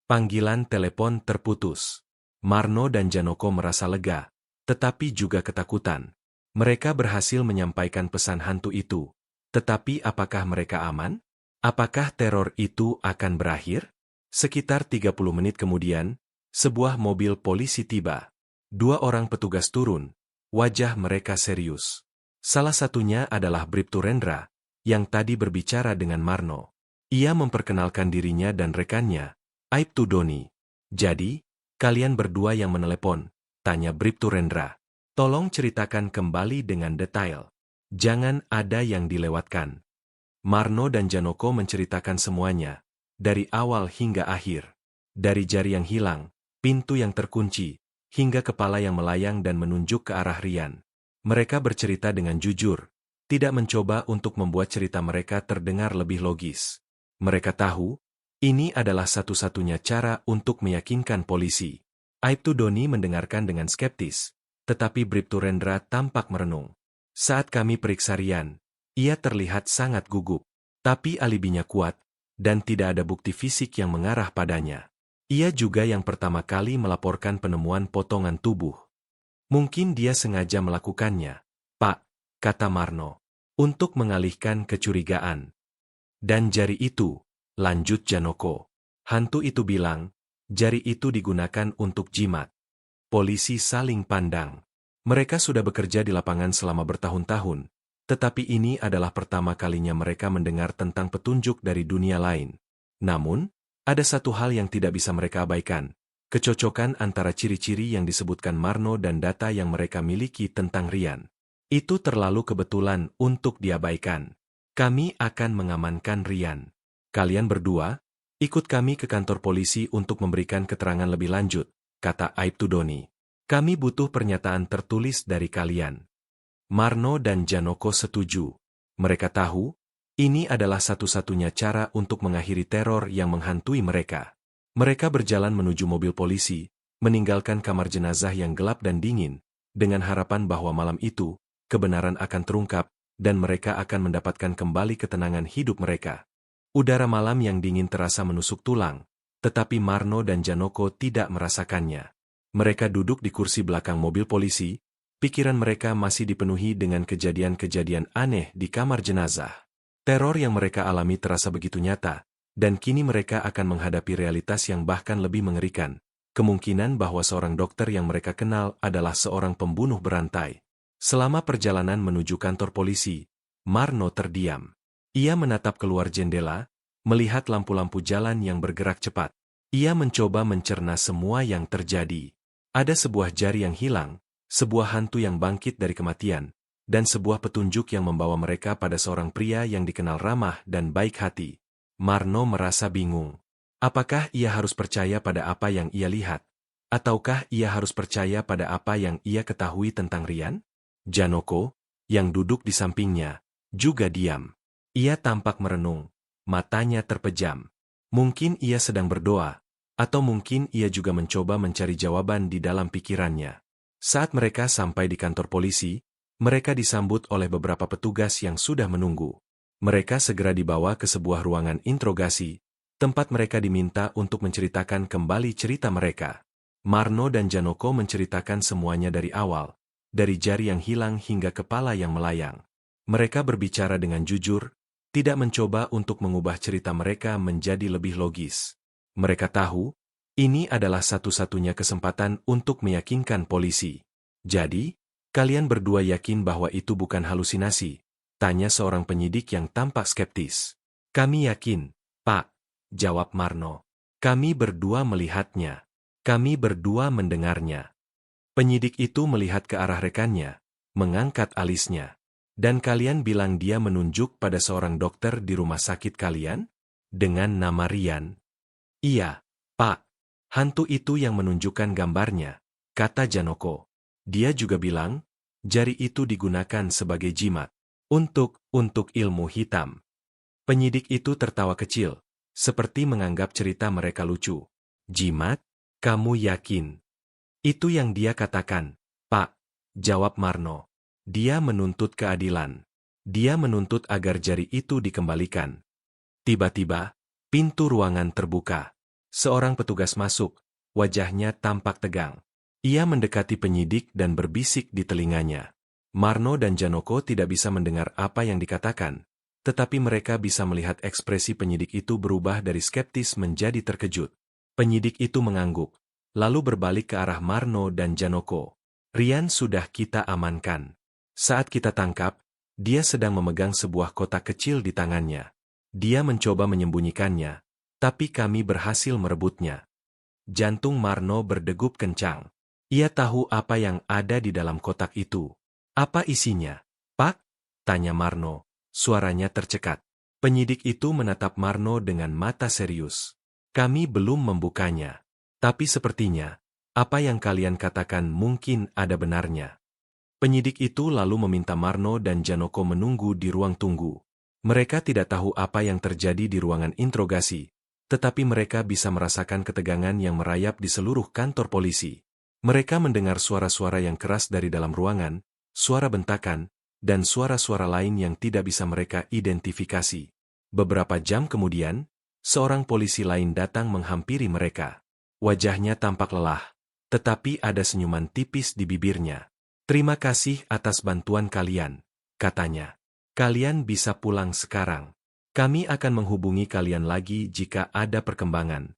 Panggilan telepon terputus. Marno dan Janoko merasa lega, tetapi juga ketakutan. Mereka berhasil menyampaikan pesan hantu itu. Tetapi apakah mereka aman? Apakah teror itu akan berakhir? Sekitar 30 menit kemudian, sebuah mobil polisi tiba. 2 orang petugas turun, wajah mereka serius. Salah satunya adalah Bribtu Rendra, yang tadi berbicara dengan Marno. Ia memperkenalkan dirinya dan rekannya, Aibtu Doni. Jadi, kalian berdua yang menelepon, tanya Bribtu Rendra. Tolong ceritakan kembali dengan detail. Jangan ada yang dilewatkan. Marno dan Janoko menceritakan semuanya, dari awal hingga akhir. Dari jari yang hilang, pintu yang terkunci, hingga kepala yang melayang dan menunjuk ke arah Rian. Mereka bercerita dengan jujur, tidak mencoba untuk membuat cerita mereka terdengar lebih logis. Mereka tahu, ini adalah satu-satunya cara untuk meyakinkan polisi. Aibtu Doni mendengarkan dengan skeptis, tetapi Bribtu Rendra tampak merenung. Saat kami periksa Rian, ia terlihat sangat gugup, tapi alibinya kuat, dan tidak ada bukti fisik yang mengarah padanya. Ia juga yang pertama kali melaporkan penemuan potongan tubuh. Mungkin dia sengaja melakukannya, Pak, kata Marno, untuk mengalihkan kecurigaan. Dan jari itu, lanjut Janoko. Hantu itu bilang, jari itu digunakan untuk jimat. Polisi saling pandang. Mereka sudah bekerja di lapangan selama bertahun-tahun, tetapi ini adalah pertama kalinya mereka mendengar tentang petunjuk dari dunia lain. Namun, ada satu hal yang tidak bisa mereka abaikan, kecocokan antara ciri-ciri yang disebutkan Marno dan data yang mereka miliki tentang Rian. Itu terlalu kebetulan untuk diabaikan. Kami akan mengamankan Rian. Kalian berdua, ikut kami ke kantor polisi untuk memberikan keterangan lebih lanjut, kata Aibtu Doni. Kami butuh pernyataan tertulis dari kalian. Marno dan Janoko setuju. Mereka tahu, ini adalah satu-satunya cara untuk mengakhiri teror yang menghantui mereka. Mereka berjalan menuju mobil polisi, meninggalkan kamar jenazah yang gelap dan dingin, dengan harapan bahwa malam itu, kebenaran akan terungkap, dan mereka akan mendapatkan kembali ketenangan hidup mereka. Udara malam yang dingin terasa menusuk tulang, tetapi Marno dan Janoko tidak merasakannya. Mereka duduk di kursi belakang mobil polisi, pikiran mereka masih dipenuhi dengan kejadian-kejadian aneh di kamar jenazah. Teror yang mereka alami terasa begitu nyata, dan kini mereka akan menghadapi realitas yang bahkan lebih mengerikan. Kemungkinan bahwa seorang dokter yang mereka kenal adalah seorang pembunuh berantai. Selama perjalanan menuju kantor polisi, Marno terdiam. Ia menatap keluar jendela, melihat lampu-lampu jalan yang bergerak cepat. Ia mencoba mencerna semua yang terjadi. Ada sebuah jari yang hilang, sebuah hantu yang bangkit dari kematian, dan sebuah petunjuk yang membawa mereka pada seorang pria yang dikenal ramah dan baik hati. Marno merasa bingung. Apakah ia harus percaya pada apa yang ia lihat? Ataukah ia harus percaya pada apa yang ia ketahui tentang Rian? Janoko, yang duduk di sampingnya, juga diam. Ia tampak merenung, matanya terpejam. Mungkin ia sedang berdoa, atau mungkin ia juga mencoba mencari jawaban di dalam pikirannya. Saat mereka sampai di kantor polisi, mereka disambut oleh beberapa petugas yang sudah menunggu. Mereka segera dibawa ke sebuah ruangan interogasi, tempat mereka diminta untuk menceritakan kembali cerita mereka. Marno dan Janoko menceritakan semuanya dari awal, dari jari yang hilang hingga kepala yang melayang. Mereka berbicara dengan jujur, tidak mencoba untuk mengubah cerita mereka menjadi lebih logis. Mereka tahu, ini adalah satu-satunya kesempatan untuk meyakinkan polisi. Jadi, kalian berdua yakin bahwa itu bukan halusinasi? Tanya seorang penyidik yang tampak skeptis. Kami yakin, Pak, jawab Marno. Kami berdua melihatnya. Kami berdua mendengarnya. Penyidik itu melihat ke arah rekannya, mengangkat alisnya. Dan kalian bilang dia menunjuk pada seorang dokter di rumah sakit kalian? Dengan nama Rian. Iya, Pak. Hantu itu yang menunjukkan gambarnya, kata Janoko. Dia juga bilang, jari itu digunakan sebagai jimat. Untuk ilmu hitam. Penyidik itu tertawa kecil, seperti menganggap cerita mereka lucu. Jimat? Kamu yakin? Itu yang dia katakan, Pak, jawab Marno. Dia menuntut keadilan. Dia menuntut agar jari itu dikembalikan. Tiba-tiba, pintu ruangan terbuka. Seorang petugas masuk, wajahnya tampak tegang. Ia mendekati penyidik dan berbisik di telinganya. Marno dan Janoko tidak bisa mendengar apa yang dikatakan, tetapi mereka bisa melihat ekspresi penyidik itu berubah dari skeptis menjadi terkejut. Penyidik itu mengangguk, lalu berbalik ke arah Marno dan Janoko. Rian sudah kita amankan. Saat kita tangkap, dia sedang memegang sebuah kotak kecil di tangannya. Dia mencoba menyembunyikannya, tapi kami berhasil merebutnya. Jantung Marno berdegup kencang. Ia tahu apa yang ada di dalam kotak itu. Apa isinya, Pak? Tanya Marno. Suaranya tercekat. Penyidik itu menatap Marno dengan mata serius. Kami belum membukanya. Tapi sepertinya, apa yang kalian katakan mungkin ada benarnya. Penyidik itu lalu meminta Marno dan Janoko menunggu di ruang tunggu. Mereka tidak tahu apa yang terjadi di ruangan interogasi, tetapi mereka bisa merasakan ketegangan yang merayap di seluruh kantor polisi. Mereka mendengar suara-suara yang keras dari dalam ruangan, suara bentakan, dan suara-suara lain yang tidak bisa mereka identifikasi. Beberapa jam kemudian, seorang polisi lain datang menghampiri mereka. Wajahnya tampak lelah, tetapi ada senyuman tipis di bibirnya. Terima kasih atas bantuan kalian, katanya. Kalian bisa pulang sekarang. Kami akan menghubungi kalian lagi jika ada perkembangan.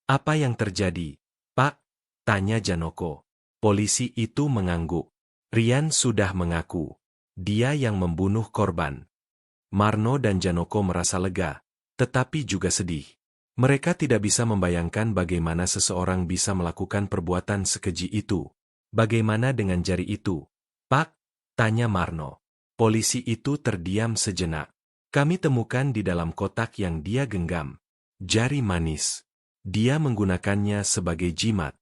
Apa yang terjadi, Pak? Tanya Janoko. Polisi itu mengangguk. Rian sudah mengaku. Dia yang membunuh korban. Marno dan Janoko merasa lega, tetapi juga sedih. Mereka tidak bisa membayangkan bagaimana seseorang bisa melakukan perbuatan sekeji itu. Bagaimana dengan jari itu, Pak? Tanya Marno. Polisi itu terdiam sejenak. Kami temukan di dalam kotak yang dia genggam. Jari manis. Dia menggunakannya sebagai jimat.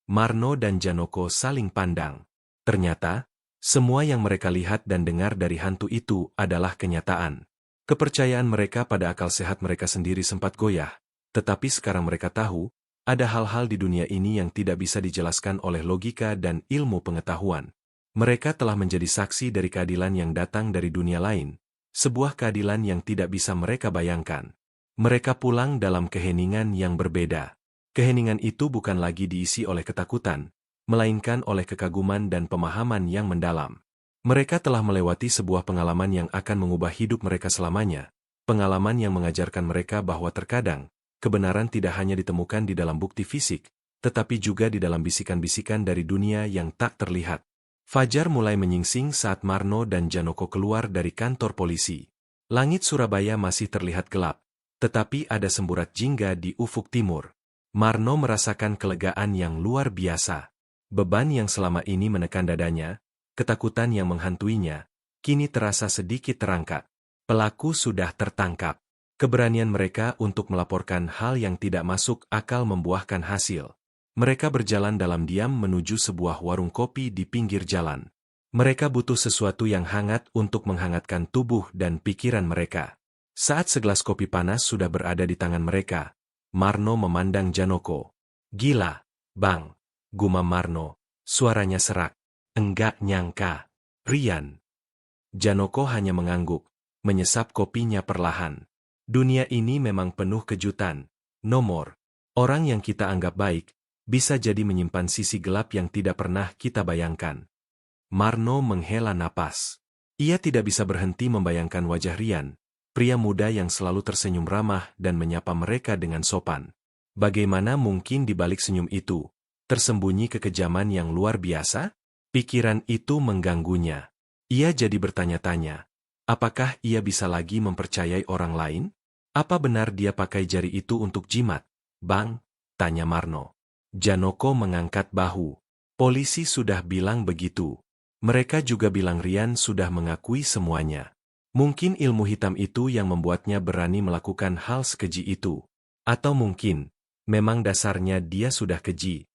Marno dan Janoko saling pandang. Ternyata, semua yang mereka lihat dan dengar dari hantu itu adalah kenyataan. Kepercayaan mereka pada akal sehat mereka sendiri sempat goyah, tetapi sekarang mereka tahu, ada hal-hal di dunia ini yang tidak bisa dijelaskan oleh logika dan ilmu pengetahuan. Mereka telah menjadi saksi dari keadilan yang datang dari dunia lain, sebuah keadilan yang tidak bisa mereka bayangkan. Mereka pulang dalam keheningan yang berbeda. Keheningan itu bukan lagi diisi oleh ketakutan, melainkan oleh kekaguman dan pemahaman yang mendalam. Mereka telah melewati sebuah pengalaman yang akan mengubah hidup mereka selamanya, pengalaman yang mengajarkan mereka bahwa terkadang, kebenaran tidak hanya ditemukan di dalam bukti fisik, tetapi juga di dalam bisikan-bisikan dari dunia yang tak terlihat. Fajar mulai menyingsing saat Marno dan Janoko keluar dari kantor polisi. Langit Surabaya masih terlihat gelap, tetapi ada semburat jingga di ufuk timur. Marno merasakan kelegaan yang luar biasa. Beban yang selama ini menekan dadanya, ketakutan yang menghantuinya, kini terasa sedikit terangkat. Pelaku sudah tertangkap. Keberanian mereka untuk melaporkan hal yang tidak masuk akal membuahkan hasil. Mereka berjalan dalam diam menuju sebuah warung kopi di pinggir jalan. Mereka butuh sesuatu yang hangat untuk menghangatkan tubuh dan pikiran mereka. Saat segelas kopi panas sudah berada di tangan mereka, Marno memandang Janoko. Gila, Bang, gumam Marno, suaranya serak. Enggak nyangka. Rian. Janoko hanya mengangguk, menyesap kopinya perlahan. Dunia ini memang penuh kejutan. Nomor. Orang yang kita anggap baik, bisa jadi menyimpan sisi gelap yang tidak pernah kita bayangkan. Marno menghela napas. Ia tidak bisa berhenti membayangkan wajah Rian, pria muda yang selalu tersenyum ramah dan menyapa mereka dengan sopan. Bagaimana mungkin di balik senyum itu, tersembunyi kekejaman yang luar biasa? Pikiran itu mengganggunya. Ia jadi bertanya-tanya, apakah ia bisa lagi mempercayai orang lain? Apa benar dia pakai jari itu untuk jimat? Bang? Tanya Marno. Janoko mengangkat bahu. Polisi sudah bilang begitu. Mereka juga bilang Rian sudah mengakui semuanya. Mungkin ilmu hitam itu yang membuatnya berani melakukan hal sekeji itu. Atau mungkin, memang dasarnya dia sudah keji.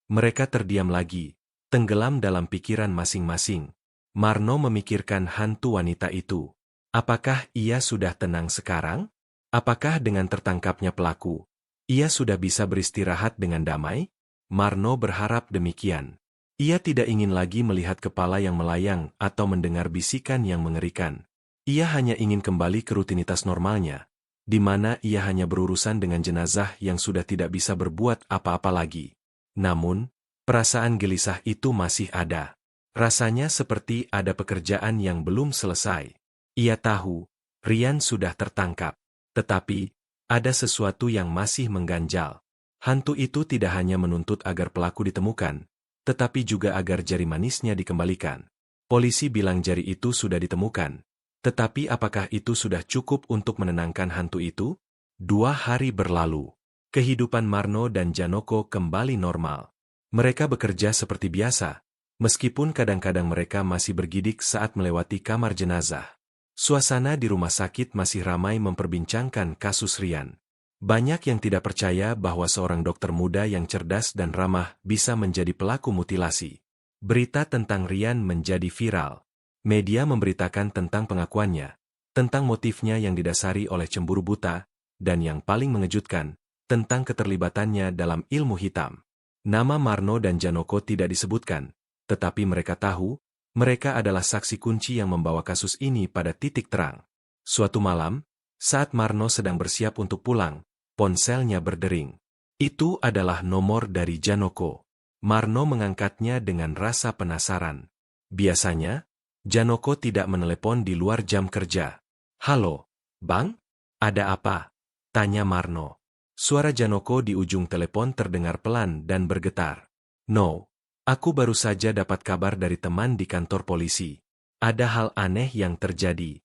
Mereka terdiam lagi, tenggelam dalam pikiran masing-masing. Marno memikirkan hantu wanita itu. Apakah ia sudah tenang sekarang? Apakah dengan tertangkapnya pelaku, ia sudah bisa beristirahat dengan damai? Marno berharap demikian. Ia tidak ingin lagi melihat kepala yang melayang atau mendengar bisikan yang mengerikan. Ia hanya ingin kembali ke rutinitas normalnya, di mana ia hanya berurusan dengan jenazah yang sudah tidak bisa berbuat apa-apa lagi. Namun, perasaan gelisah itu masih ada. Rasanya seperti ada pekerjaan yang belum selesai. Ia tahu, Rian sudah tertangkap. Tetapi, ada sesuatu yang masih mengganjal. Hantu itu tidak hanya menuntut agar pelaku ditemukan, tetapi juga agar jari manisnya dikembalikan. Polisi bilang jari itu sudah ditemukan. Tetapi apakah itu sudah cukup untuk menenangkan hantu itu? 2 hari berlalu. Kehidupan Marno dan Janoko kembali normal. Mereka bekerja seperti biasa, meskipun kadang-kadang mereka masih bergidik saat melewati kamar jenazah. Suasana di rumah sakit masih ramai memperbincangkan kasus Rian. Banyak yang tidak percaya bahwa seorang dokter muda yang cerdas dan ramah bisa menjadi pelaku mutilasi. Berita tentang Rian menjadi viral. Media memberitakan tentang pengakuannya, tentang motifnya yang didasari oleh cemburu buta, dan yang paling mengejutkan, tentang keterlibatannya dalam ilmu hitam. Nama Marno dan Janoko tidak disebutkan, tetapi mereka tahu, mereka adalah saksi kunci yang membawa kasus ini pada titik terang. Suatu malam, saat Marno sedang bersiap untuk pulang, ponselnya berdering. Itu adalah nomor dari Janoko. Marno mengangkatnya dengan rasa penasaran. Biasanya, Janoko tidak menelepon di luar jam kerja. "Halo, Bang? Ada apa?" tanya Marno. Suara Janoko di ujung telepon terdengar pelan dan bergetar. "No, aku baru saja dapat kabar dari teman di kantor polisi. Ada hal aneh yang terjadi."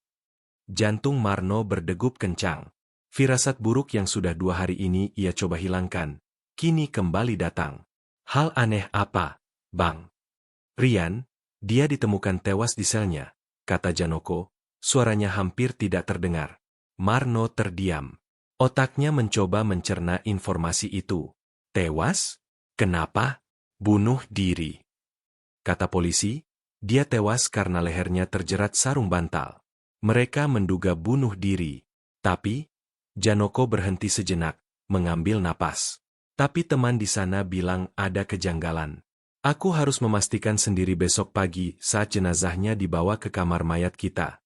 Jantung Marno berdegup kencang. Firasat buruk yang sudah 2 hari ini ia coba hilangkan, kini kembali datang. "Hal aneh apa, Bang?" "Rian, dia ditemukan tewas di selnya," kata Janoko. Suaranya hampir tidak terdengar. Marno terdiam. Otaknya mencoba mencerna informasi itu. "Tewas? Kenapa?" "Bunuh diri," kata polisi. "Dia tewas karena lehernya terjerat sarung bantal." Mereka menduga bunuh diri. Tapi, Janoko berhenti sejenak, mengambil napas. "Tapi teman di sana bilang ada kejanggalan. Aku harus memastikan sendiri besok pagi saat jenazahnya dibawa ke kamar mayat kita."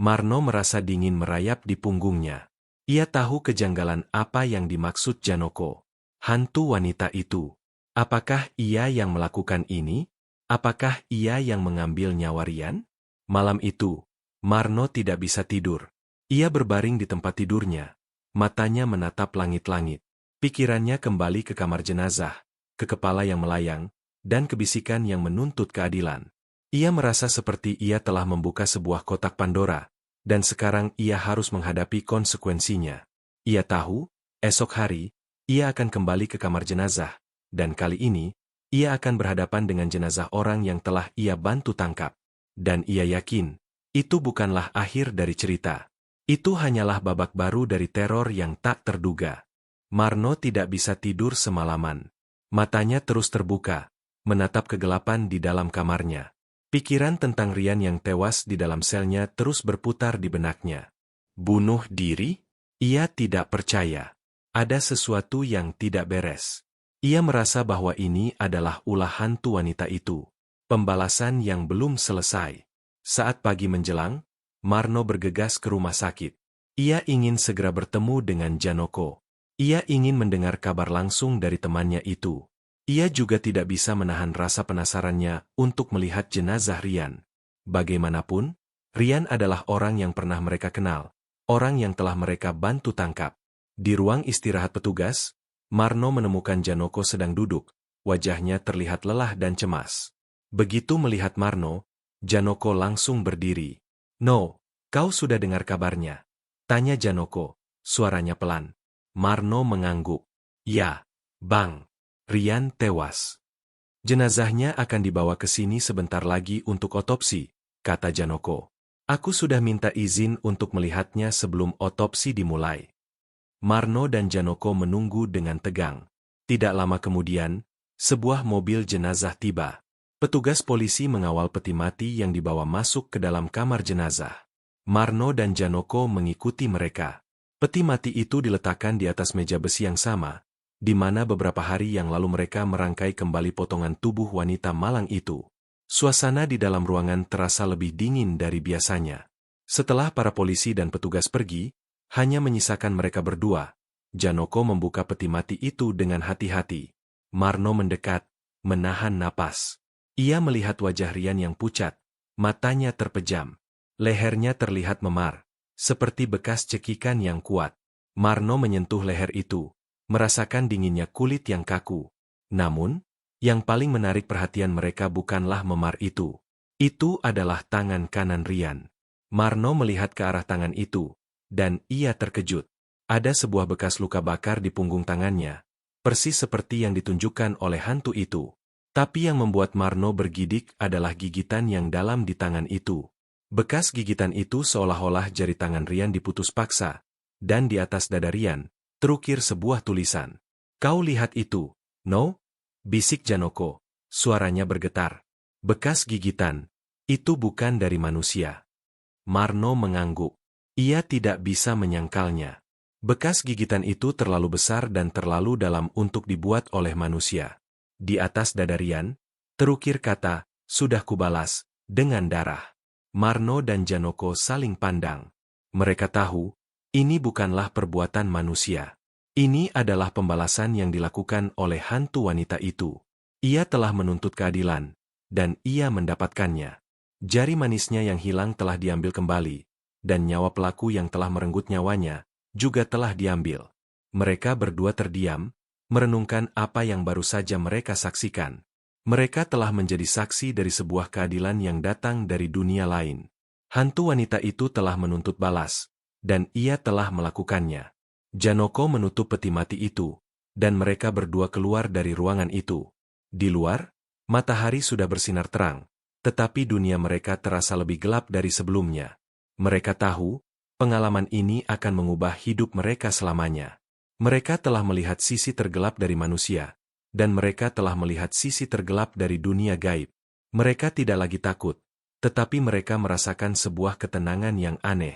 Marno merasa dingin merayap di punggungnya. Ia tahu kejanggalan apa yang dimaksud Janoko. Hantu wanita itu. Apakah ia yang melakukan ini? Apakah ia yang mengambil nyawa Rian? Malam itu, Marno tidak bisa tidur. Ia berbaring di tempat tidurnya. Matanya menatap langit-langit. Pikirannya kembali ke kamar jenazah, ke kepala yang melayang, dan kebisikan yang menuntut keadilan. Ia merasa seperti ia telah membuka sebuah kotak Pandora, dan sekarang ia harus menghadapi konsekuensinya. Ia tahu, esok hari, ia akan kembali ke kamar jenazah, dan kali ini, ia akan berhadapan dengan jenazah orang yang telah ia bantu tangkap. Dan ia yakin, itu bukanlah akhir dari cerita. Itu hanyalah babak baru dari teror yang tak terduga. Marno tidak bisa tidur semalaman. Matanya terus terbuka, menatap kegelapan di dalam kamarnya. Pikiran tentang Rian yang tewas di dalam selnya terus berputar di benaknya. Bunuh diri? Ia tidak percaya. Ada sesuatu yang tidak beres. Ia merasa bahwa ini adalah ulah hantu wanita itu. Pembalasan yang belum selesai. Saat pagi menjelang, Marno bergegas ke rumah sakit. Ia ingin segera bertemu dengan Janoko. Ia ingin mendengar kabar langsung dari temannya itu. Ia juga tidak bisa menahan rasa penasarannya untuk melihat jenazah Rian. Bagaimanapun, Rian adalah orang yang pernah mereka kenal, orang yang telah mereka bantu tangkap. Di ruang istirahat petugas, Marno menemukan Janoko sedang duduk, wajahnya terlihat lelah dan cemas. Begitu melihat Marno, Janoko langsung berdiri. "No, kau sudah dengar kabarnya?" tanya Janoko, suaranya pelan. Marno mengangguk. Ya, Bang. Rian tewas. Jenazahnya akan dibawa ke sini sebentar lagi untuk otopsi, kata Janoko. Aku sudah minta izin untuk melihatnya sebelum otopsi dimulai. Marno dan Janoko menunggu dengan tegang. Tidak lama kemudian, sebuah mobil jenazah tiba. Petugas polisi mengawal peti mati yang dibawa masuk ke dalam kamar jenazah. Marno dan Janoko mengikuti mereka. Peti mati itu diletakkan di atas meja besi yang sama, di mana beberapa hari yang lalu mereka merangkai kembali potongan tubuh wanita malang itu. Suasana di dalam ruangan terasa lebih dingin dari biasanya. Setelah para polisi dan petugas pergi, hanya menyisakan mereka berdua. Janoko membuka peti mati itu dengan hati-hati. Marno mendekat, menahan napas. Ia melihat wajah Rian yang pucat, matanya terpejam. Lehernya terlihat memar, seperti bekas cekikan yang kuat. Marno menyentuh leher itu, merasakan dinginnya kulit yang kaku. Namun, yang paling menarik perhatian mereka bukanlah memar itu. Itu adalah tangan kanan Rian. Marno melihat ke arah tangan itu, dan ia terkejut. Ada sebuah bekas luka bakar di punggung tangannya, persis seperti yang ditunjukkan oleh hantu itu. Tapi yang membuat Marno bergidik adalah gigitan yang dalam di tangan itu. Bekas gigitan itu seolah-olah jari tangan Rian diputus paksa, dan di atas dada Rian, terukir sebuah tulisan. Kau lihat itu, no? Bisik Janoko, suaranya bergetar. Bekas gigitan, itu bukan dari manusia. Marno mengangguk. Ia tidak bisa menyangkalnya. Bekas gigitan itu terlalu besar dan terlalu dalam untuk dibuat oleh manusia. Di atas dada Rian, terukir kata, sudah kubalas, dengan darah. Marno dan Janoko saling pandang. Mereka tahu, ini bukanlah perbuatan manusia. Ini adalah pembalasan yang dilakukan oleh hantu wanita itu. Ia telah menuntut keadilan, dan ia mendapatkannya. Jari manisnya yang hilang telah diambil kembali, dan nyawa pelaku yang telah merenggut nyawanya juga telah diambil. Mereka berdua terdiam, merenungkan apa yang baru saja mereka saksikan. Mereka telah menjadi saksi dari sebuah keadilan yang datang dari dunia lain. Hantu wanita itu telah menuntut balas, dan ia telah melakukannya. Janoko menutup peti mati itu, dan mereka berdua keluar dari ruangan itu. Di luar, matahari sudah bersinar terang, tetapi dunia mereka terasa lebih gelap dari sebelumnya. Mereka tahu, pengalaman ini akan mengubah hidup mereka selamanya. Mereka telah melihat sisi tergelap dari manusia, dan mereka telah melihat sisi tergelap dari dunia gaib. Mereka tidak lagi takut, tetapi mereka merasakan sebuah ketenangan yang aneh.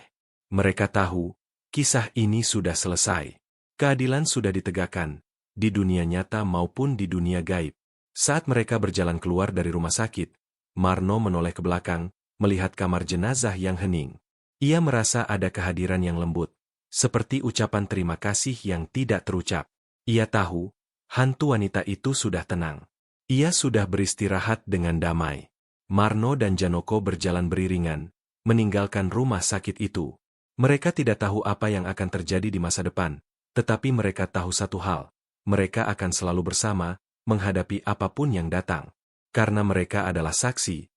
Mereka tahu, kisah ini sudah selesai. Keadilan sudah ditegakkan, di dunia nyata maupun di dunia gaib. Saat mereka berjalan keluar dari rumah sakit, Marno menoleh ke belakang, melihat kamar jenazah yang hening. Ia merasa ada kehadiran yang lembut, seperti ucapan terima kasih yang tidak terucap. Ia tahu, hantu wanita itu sudah tenang. Ia sudah beristirahat dengan damai. Marno dan Janoko berjalan beriringan, meninggalkan rumah sakit itu. Mereka tidak tahu apa yang akan terjadi di masa depan, tetapi mereka tahu satu hal, mereka akan selalu bersama, menghadapi apapun yang datang. Karena mereka adalah saksi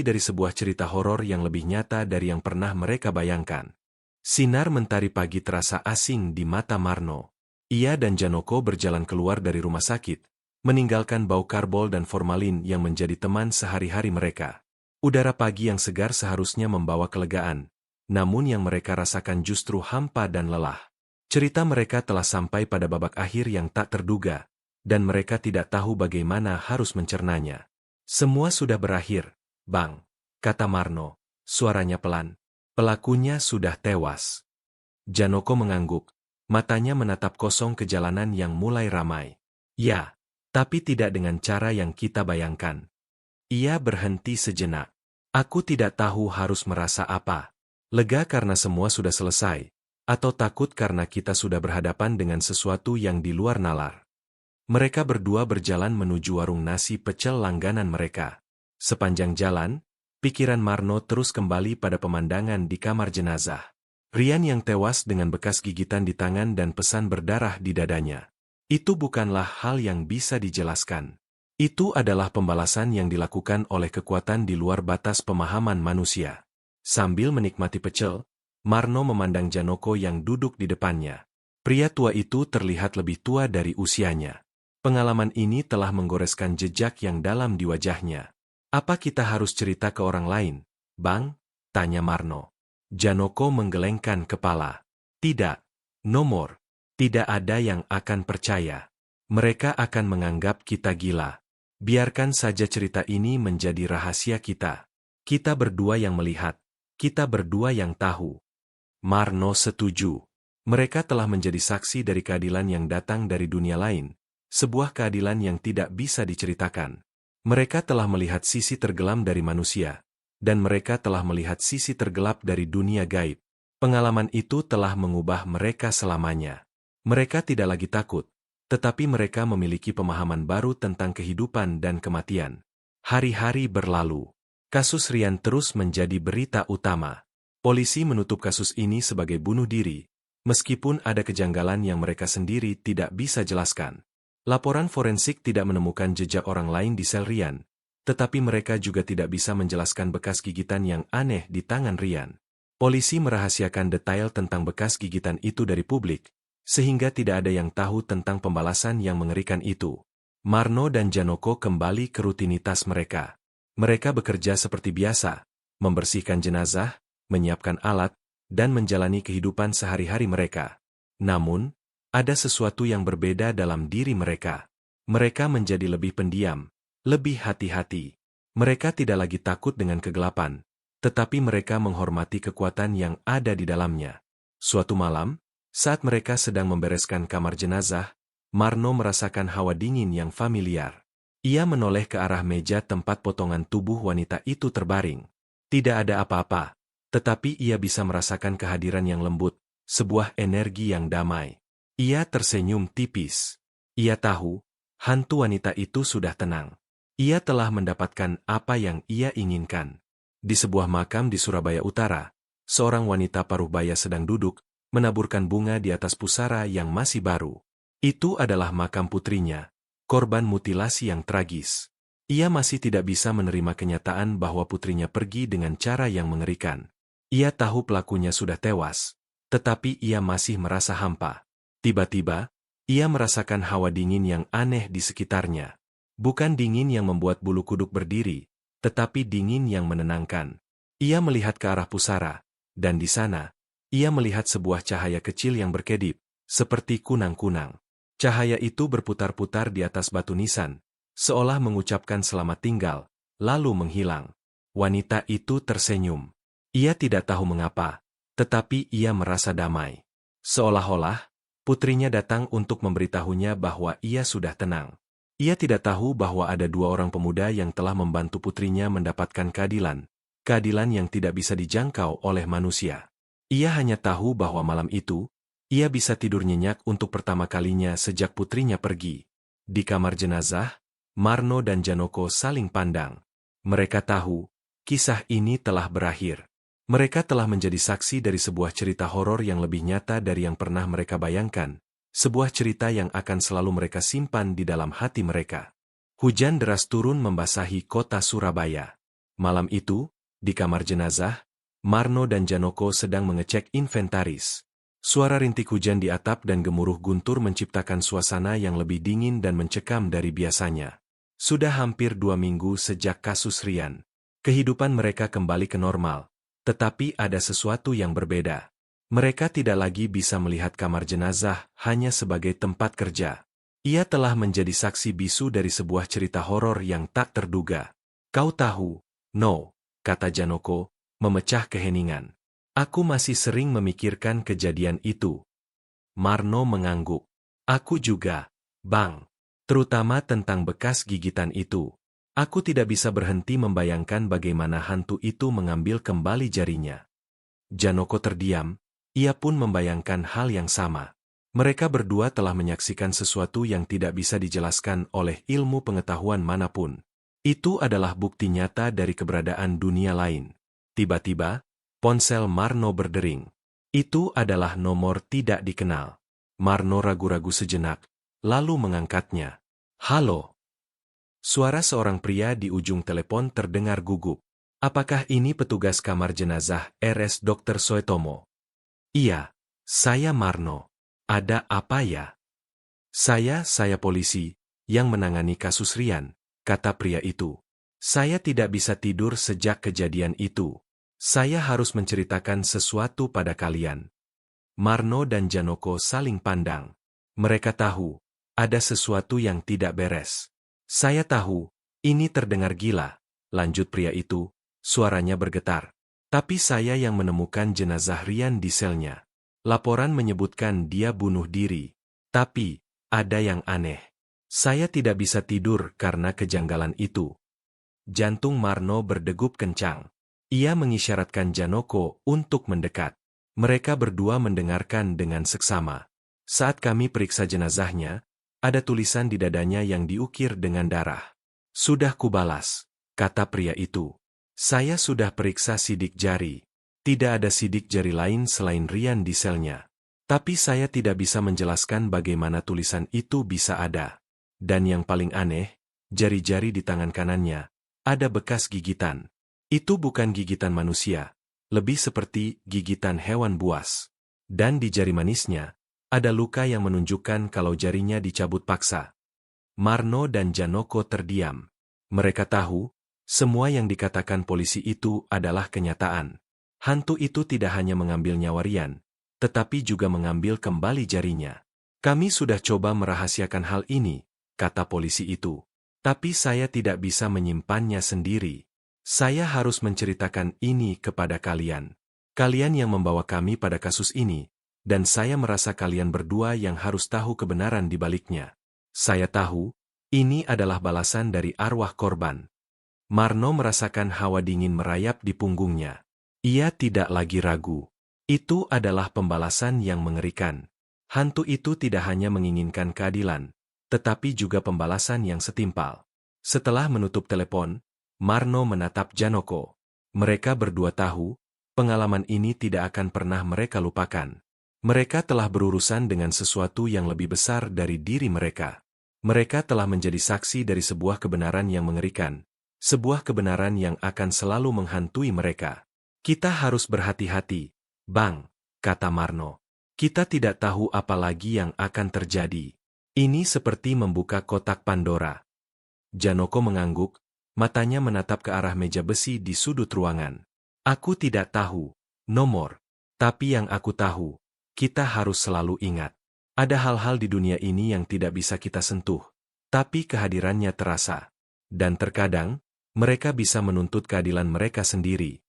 dari sebuah cerita horor yang lebih nyata dari yang pernah mereka bayangkan. Sinar mentari pagi terasa asing di mata Marno. Ia dan Janoko berjalan keluar dari rumah sakit, meninggalkan bau karbol dan formalin yang menjadi teman sehari-hari mereka. Udara pagi yang segar seharusnya membawa kelegaan, namun yang mereka rasakan justru hampa dan lelah. Cerita mereka telah sampai pada babak akhir yang tak terduga, dan mereka tidak tahu bagaimana harus mencernanya. Semua sudah berakhir, Bang, kata Marno, suaranya pelan. Pelakunya sudah tewas. Janoko mengangguk, matanya menatap kosong ke jalanan yang mulai ramai. Ya, tapi tidak dengan cara yang kita bayangkan. Ia berhenti sejenak. Aku tidak tahu harus merasa apa. Lega karena semua sudah selesai, atau takut karena kita sudah berhadapan dengan sesuatu yang di luar nalar. Mereka berdua berjalan menuju warung nasi pecel langganan mereka. Sepanjang jalan, pikiran Marno terus kembali pada pemandangan di kamar jenazah. Rian yang tewas dengan bekas gigitan di tangan dan pesan berdarah di dadanya. Itu bukanlah hal yang bisa dijelaskan. Itu adalah pembalasan yang dilakukan oleh kekuatan di luar batas pemahaman manusia. Sambil menikmati pecel, Marno memandang Janoko yang duduk di depannya. Pria tua itu terlihat lebih tua dari usianya. Pengalaman ini telah menggoreskan jejak yang dalam di wajahnya. Apa kita harus cerita ke orang lain, Bang? Tanya Marno. Janoko menggelengkan kepala. Tidak. Nomor. Tidak ada yang akan percaya. Mereka akan menganggap kita gila. Biarkan saja cerita ini menjadi rahasia kita. Kita berdua yang melihat. Kita berdua yang tahu. Marno setuju. Mereka telah menjadi saksi dari keadilan yang datang dari dunia lain. Sebuah keadilan yang tidak bisa diceritakan. Mereka telah melihat sisi tergelam dari manusia. Dan mereka telah melihat sisi tergelap dari dunia gaib. Pengalaman itu telah mengubah mereka selamanya. Mereka tidak lagi takut. Tetapi mereka memiliki pemahaman baru tentang kehidupan dan kematian. Hari-hari berlalu. Kasus Rian terus menjadi berita utama. Polisi menutup kasus ini sebagai bunuh diri, meskipun ada kejanggalan yang mereka sendiri tidak bisa jelaskan. Laporan forensik tidak menemukan jejak orang lain di sel Rian, tetapi mereka juga tidak bisa menjelaskan bekas gigitan yang aneh di tangan Rian. Polisi merahasiakan detail tentang bekas gigitan itu dari publik, sehingga tidak ada yang tahu tentang pembalasan yang mengerikan itu. Marno dan Janoko kembali ke rutinitas mereka. Mereka bekerja seperti biasa, membersihkan jenazah, menyiapkan alat, dan menjalani kehidupan sehari-hari mereka. Namun, ada sesuatu yang berbeda dalam diri mereka. Mereka menjadi lebih pendiam, lebih hati-hati. Mereka tidak lagi takut dengan kegelapan, tetapi mereka menghormati kekuatan yang ada di dalamnya. Suatu malam, saat mereka sedang membereskan kamar jenazah, Marno merasakan hawa dingin yang familiar. Ia menoleh ke arah meja tempat potongan tubuh wanita itu terbaring. Tidak ada apa-apa, tetapi ia bisa merasakan kehadiran yang lembut, sebuah energi yang damai. Ia tersenyum tipis. Ia tahu, hantu wanita itu sudah tenang. Ia telah mendapatkan apa yang ia inginkan. Di sebuah makam di Surabaya Utara, seorang wanita paruh baya sedang duduk, menaburkan bunga di atas pusara yang masih baru. Itu adalah makam putrinya, korban mutilasi yang tragis. Ia masih tidak bisa menerima kenyataan bahwa putrinya pergi dengan cara yang mengerikan. Ia tahu pelakunya sudah tewas, tetapi ia masih merasa hampa. Tiba-tiba, ia merasakan hawa dingin yang aneh di sekitarnya. Bukan dingin yang membuat bulu kuduk berdiri, tetapi dingin yang menenangkan. Ia melihat ke arah pusara, dan di sana, ia melihat sebuah cahaya kecil yang berkedip, seperti kunang-kunang. Cahaya itu berputar-putar di atas batu nisan, seolah mengucapkan selamat tinggal, lalu menghilang. Wanita itu tersenyum. Ia tidak tahu mengapa, tetapi ia merasa damai. Seolah-olah, putrinya datang untuk memberitahunya bahwa ia sudah tenang. Ia tidak tahu bahwa ada dua orang pemuda yang telah membantu putrinya mendapatkan keadilan. Keadilan yang tidak bisa dijangkau oleh manusia. Ia hanya tahu bahwa malam itu, ia bisa tidur nyenyak untuk pertama kalinya sejak putrinya pergi. Di kamar jenazah, Marno dan Janoko saling pandang. Mereka tahu, kisah ini telah berakhir. Mereka telah menjadi saksi dari sebuah cerita horor yang lebih nyata dari yang pernah mereka bayangkan. Sebuah cerita yang akan selalu mereka simpan di dalam hati mereka. Hujan deras turun membasahi kota Surabaya. Malam itu, di kamar jenazah, Marno dan Janoko sedang mengecek inventaris. Suara rintik hujan di atap dan gemuruh guntur menciptakan suasana yang lebih dingin dan mencekam dari biasanya. Sudah hampir 2 minggu sejak kasus Rian. Kehidupan mereka kembali ke normal, tetapi ada sesuatu yang berbeda. Mereka tidak lagi bisa melihat kamar jenazah hanya sebagai tempat kerja. Ia telah menjadi saksi bisu dari sebuah cerita horor yang tak terduga. Kau tahu, no, kata Janoko, memecah keheningan. Aku masih sering memikirkan kejadian itu. Marno mengangguk. Aku juga, Bang. Terutama tentang bekas gigitan itu. Aku tidak bisa berhenti membayangkan bagaimana hantu itu mengambil kembali jarinya. Janoko terdiam, ia pun membayangkan hal yang sama. Mereka berdua telah menyaksikan sesuatu yang tidak bisa dijelaskan oleh ilmu pengetahuan manapun. Itu adalah bukti nyata dari keberadaan dunia lain. Tiba-tiba, ponsel Marno berdering. Itu adalah nomor tidak dikenal. Marno ragu-ragu sejenak, lalu mengangkatnya. Halo. Suara seorang pria di ujung telepon terdengar gugup. Apakah ini petugas kamar jenazah RS Dr. Soetomo? Iya, saya Marno. Ada apa ya? Saya polisi, yang menangani kasus Rian, kata pria itu. Saya tidak bisa tidur sejak kejadian itu. Saya harus menceritakan sesuatu pada kalian. Marno dan Janoko saling pandang. Mereka tahu, ada sesuatu yang tidak beres. Saya tahu, ini terdengar gila, lanjut pria itu, suaranya bergetar. Tapi saya yang menemukan jenazah Rian di selnya. Laporan menyebutkan dia bunuh diri. Tapi, ada yang aneh. Saya tidak bisa tidur karena kejanggalan itu. Jantung Marno berdegup kencang. Ia mengisyaratkan Janoko untuk mendekat. Mereka berdua mendengarkan dengan seksama. Saat kami periksa jenazahnya, ada tulisan di dadanya yang diukir dengan darah. Sudah kubalas, kata pria itu. Saya sudah periksa sidik jari. Tidak ada sidik jari lain selain Rian di selnya. Tapi saya tidak bisa menjelaskan bagaimana tulisan itu bisa ada. Dan yang paling aneh, jari-jari di tangan kanannya, ada bekas gigitan. Itu bukan gigitan manusia, lebih seperti gigitan hewan buas. Dan di jari manisnya, ada luka yang menunjukkan kalau jarinya dicabut paksa. Marno dan Janoko terdiam. Mereka tahu, semua yang dikatakan polisi itu adalah kenyataan. Hantu itu tidak hanya mengambil nyawa Rian, tetapi juga mengambil kembali jarinya. Kami sudah coba merahasiakan hal ini, kata polisi itu. Tapi saya tidak bisa menyimpannya sendiri. Saya harus menceritakan ini kepada kalian. Kalian yang membawa kami pada kasus ini, dan saya merasa kalian berdua yang harus tahu kebenaran di baliknya. Saya tahu, ini adalah balasan dari arwah korban. Marno merasakan hawa dingin merayap di punggungnya. Ia tidak lagi ragu. Itu adalah pembalasan yang mengerikan. Hantu itu tidak hanya menginginkan keadilan, tetapi juga pembalasan yang setimpal. Setelah menutup telepon, Marno menatap Janoko. Mereka berdua tahu, pengalaman ini tidak akan pernah mereka lupakan. Mereka telah berurusan dengan sesuatu yang lebih besar dari diri mereka. Mereka telah menjadi saksi dari sebuah kebenaran yang mengerikan. Sebuah kebenaran yang akan selalu menghantui mereka. Kita harus berhati-hati, Bang, kata Marno. Kita tidak tahu apa lagi yang akan terjadi. Ini seperti membuka kotak Pandora. Janoko mengangguk, matanya menatap ke arah meja besi di sudut ruangan. Aku tidak tahu nomor, tapi yang aku tahu, kita harus selalu ingat. Ada hal-hal di dunia ini yang tidak bisa kita sentuh, tapi kehadirannya terasa. Dan terkadang, mereka bisa menuntut keadilan mereka sendiri.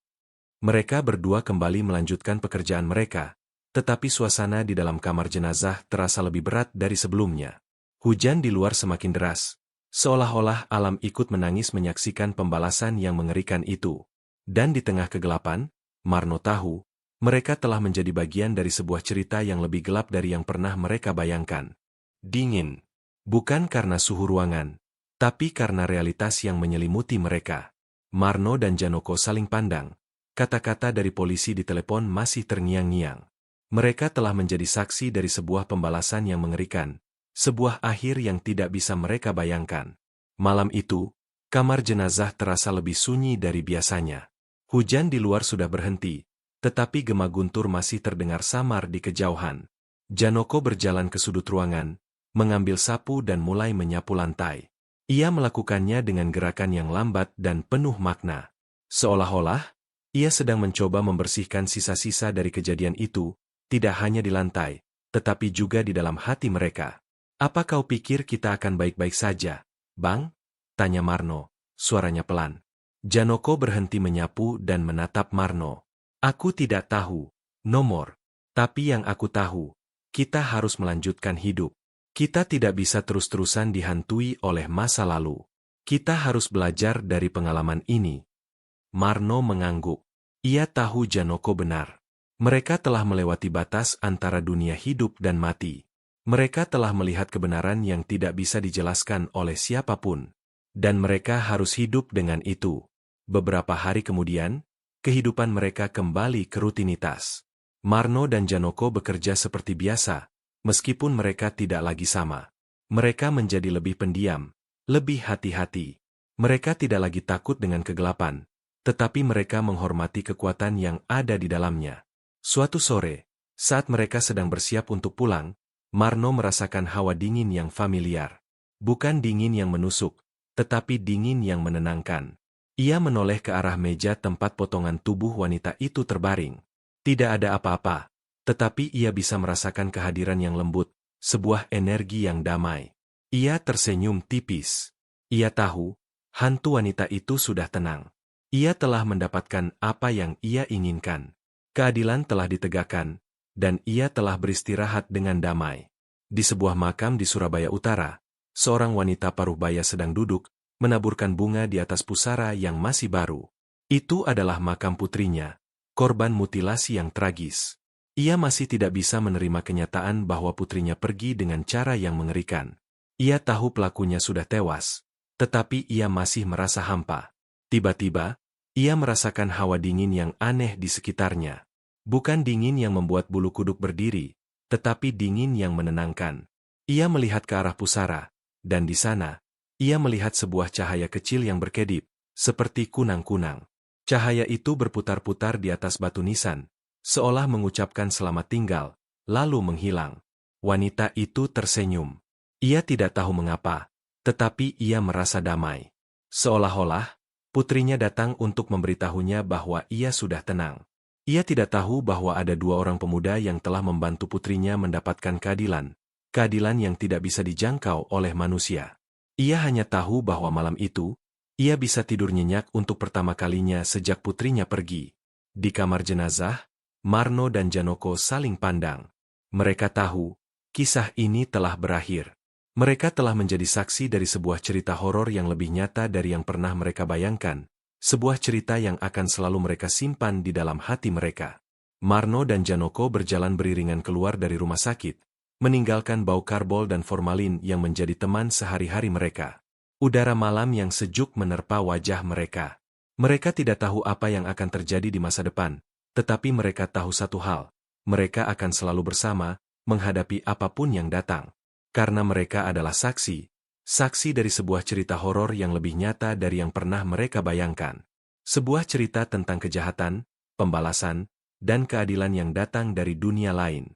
Mereka berdua kembali melanjutkan pekerjaan mereka, tetapi suasana di dalam kamar jenazah terasa lebih berat dari sebelumnya. Hujan di luar semakin deras, seolah-olah alam ikut menangis menyaksikan pembalasan yang mengerikan itu. Dan di tengah kegelapan, Marno tahu, mereka telah menjadi bagian dari sebuah cerita yang lebih gelap dari yang pernah mereka bayangkan. Dingin, bukan karena suhu ruangan, tapi karena realitas yang menyelimuti mereka. Marno dan Janoko saling pandang. Kata-kata dari polisi di telepon masih terngiang-ngiang. Mereka telah menjadi saksi dari sebuah pembalasan yang mengerikan, sebuah akhir yang tidak bisa mereka bayangkan. Malam itu, kamar jenazah terasa lebih sunyi dari biasanya. Hujan di luar sudah berhenti, tetapi gema guntur masih terdengar samar di kejauhan. Janoko berjalan ke sudut ruangan, mengambil sapu dan mulai menyapu lantai. Ia melakukannya dengan gerakan yang lambat dan penuh makna. Seolah-olah, ia sedang mencoba membersihkan sisa-sisa dari kejadian itu, tidak hanya di lantai, tetapi juga di dalam hati mereka. Apa kau pikir kita akan baik-baik saja, Bang? Tanya Marno, suaranya pelan. Janoko berhenti menyapu dan menatap Marno. Aku tidak tahu nomor, tapi yang aku tahu, kita harus melanjutkan hidup. Kita tidak bisa terus-terusan dihantui oleh masa lalu. Kita harus belajar dari pengalaman ini. Marno mengangguk. Ia tahu Janoko benar. Mereka telah melewati batas antara dunia hidup dan mati. Mereka telah melihat kebenaran yang tidak bisa dijelaskan oleh siapapun. Dan mereka harus hidup dengan itu. Beberapa hari kemudian, kehidupan mereka kembali ke rutinitas. Marno dan Janoko bekerja seperti biasa, meskipun mereka tidak lagi sama. Mereka menjadi lebih pendiam, lebih hati-hati. Mereka tidak lagi takut dengan kegelapan, tetapi mereka menghormati kekuatan yang ada di dalamnya. Suatu sore, saat mereka sedang bersiap untuk pulang, Marno merasakan hawa dingin yang familiar. Bukan dingin yang menusuk, tetapi dingin yang menenangkan. Ia menoleh ke arah meja tempat potongan tubuh wanita itu terbaring. Tidak ada apa-apa, tetapi ia bisa merasakan kehadiran yang lembut, sebuah energi yang damai. Ia tersenyum tipis. Ia tahu, hantu wanita itu sudah tenang. Ia telah mendapatkan apa yang ia inginkan. Keadilan telah ditegakkan, dan ia telah beristirahat dengan damai. Di sebuah makam di Surabaya Utara, seorang wanita paruh baya sedang duduk, menaburkan bunga di atas pusara yang masih baru. Itu adalah makam putrinya, korban mutilasi yang tragis. Ia masih tidak bisa menerima kenyataan bahwa putrinya pergi dengan cara yang mengerikan. Ia tahu pelakunya sudah tewas, tetapi ia masih merasa hampa. Tiba-tiba, ia merasakan hawa dingin yang aneh di sekitarnya. Bukan dingin yang membuat bulu kuduk berdiri, tetapi dingin yang menenangkan. Ia melihat ke arah pusara, dan di sana, ia melihat sebuah cahaya kecil yang berkedip, seperti kunang-kunang. Cahaya itu berputar-putar di atas batu nisan, seolah mengucapkan selamat tinggal, lalu menghilang. Wanita itu tersenyum. Ia tidak tahu mengapa, tetapi ia merasa damai. Seolah-olah, putrinya datang untuk memberitahunya bahwa ia sudah tenang. Ia tidak tahu bahwa ada dua orang pemuda yang telah membantu putrinya mendapatkan keadilan yang tidak bisa dijangkau oleh manusia. Ia hanya tahu bahwa malam itu, ia bisa tidur nyenyak untuk pertama kalinya sejak putrinya pergi. Di kamar jenazah, Marno dan Janoko saling pandang. Mereka tahu, kisah ini telah berakhir. Mereka telah menjadi saksi dari sebuah cerita horor yang lebih nyata dari yang pernah mereka bayangkan. Sebuah cerita yang akan selalu mereka simpan di dalam hati mereka. Marno dan Janoko berjalan beriringan keluar dari rumah sakit, meninggalkan bau karbol dan formalin yang menjadi teman sehari-hari mereka. Udara malam yang sejuk menerpa wajah mereka. Mereka tidak tahu apa yang akan terjadi di masa depan, tetapi mereka tahu satu hal, mereka akan selalu bersama, menghadapi apapun yang datang. Karena mereka adalah saksi dari sebuah cerita horor yang lebih nyata dari yang pernah mereka bayangkan. Sebuah cerita tentang kejahatan, pembalasan, dan keadilan yang datang dari dunia lain.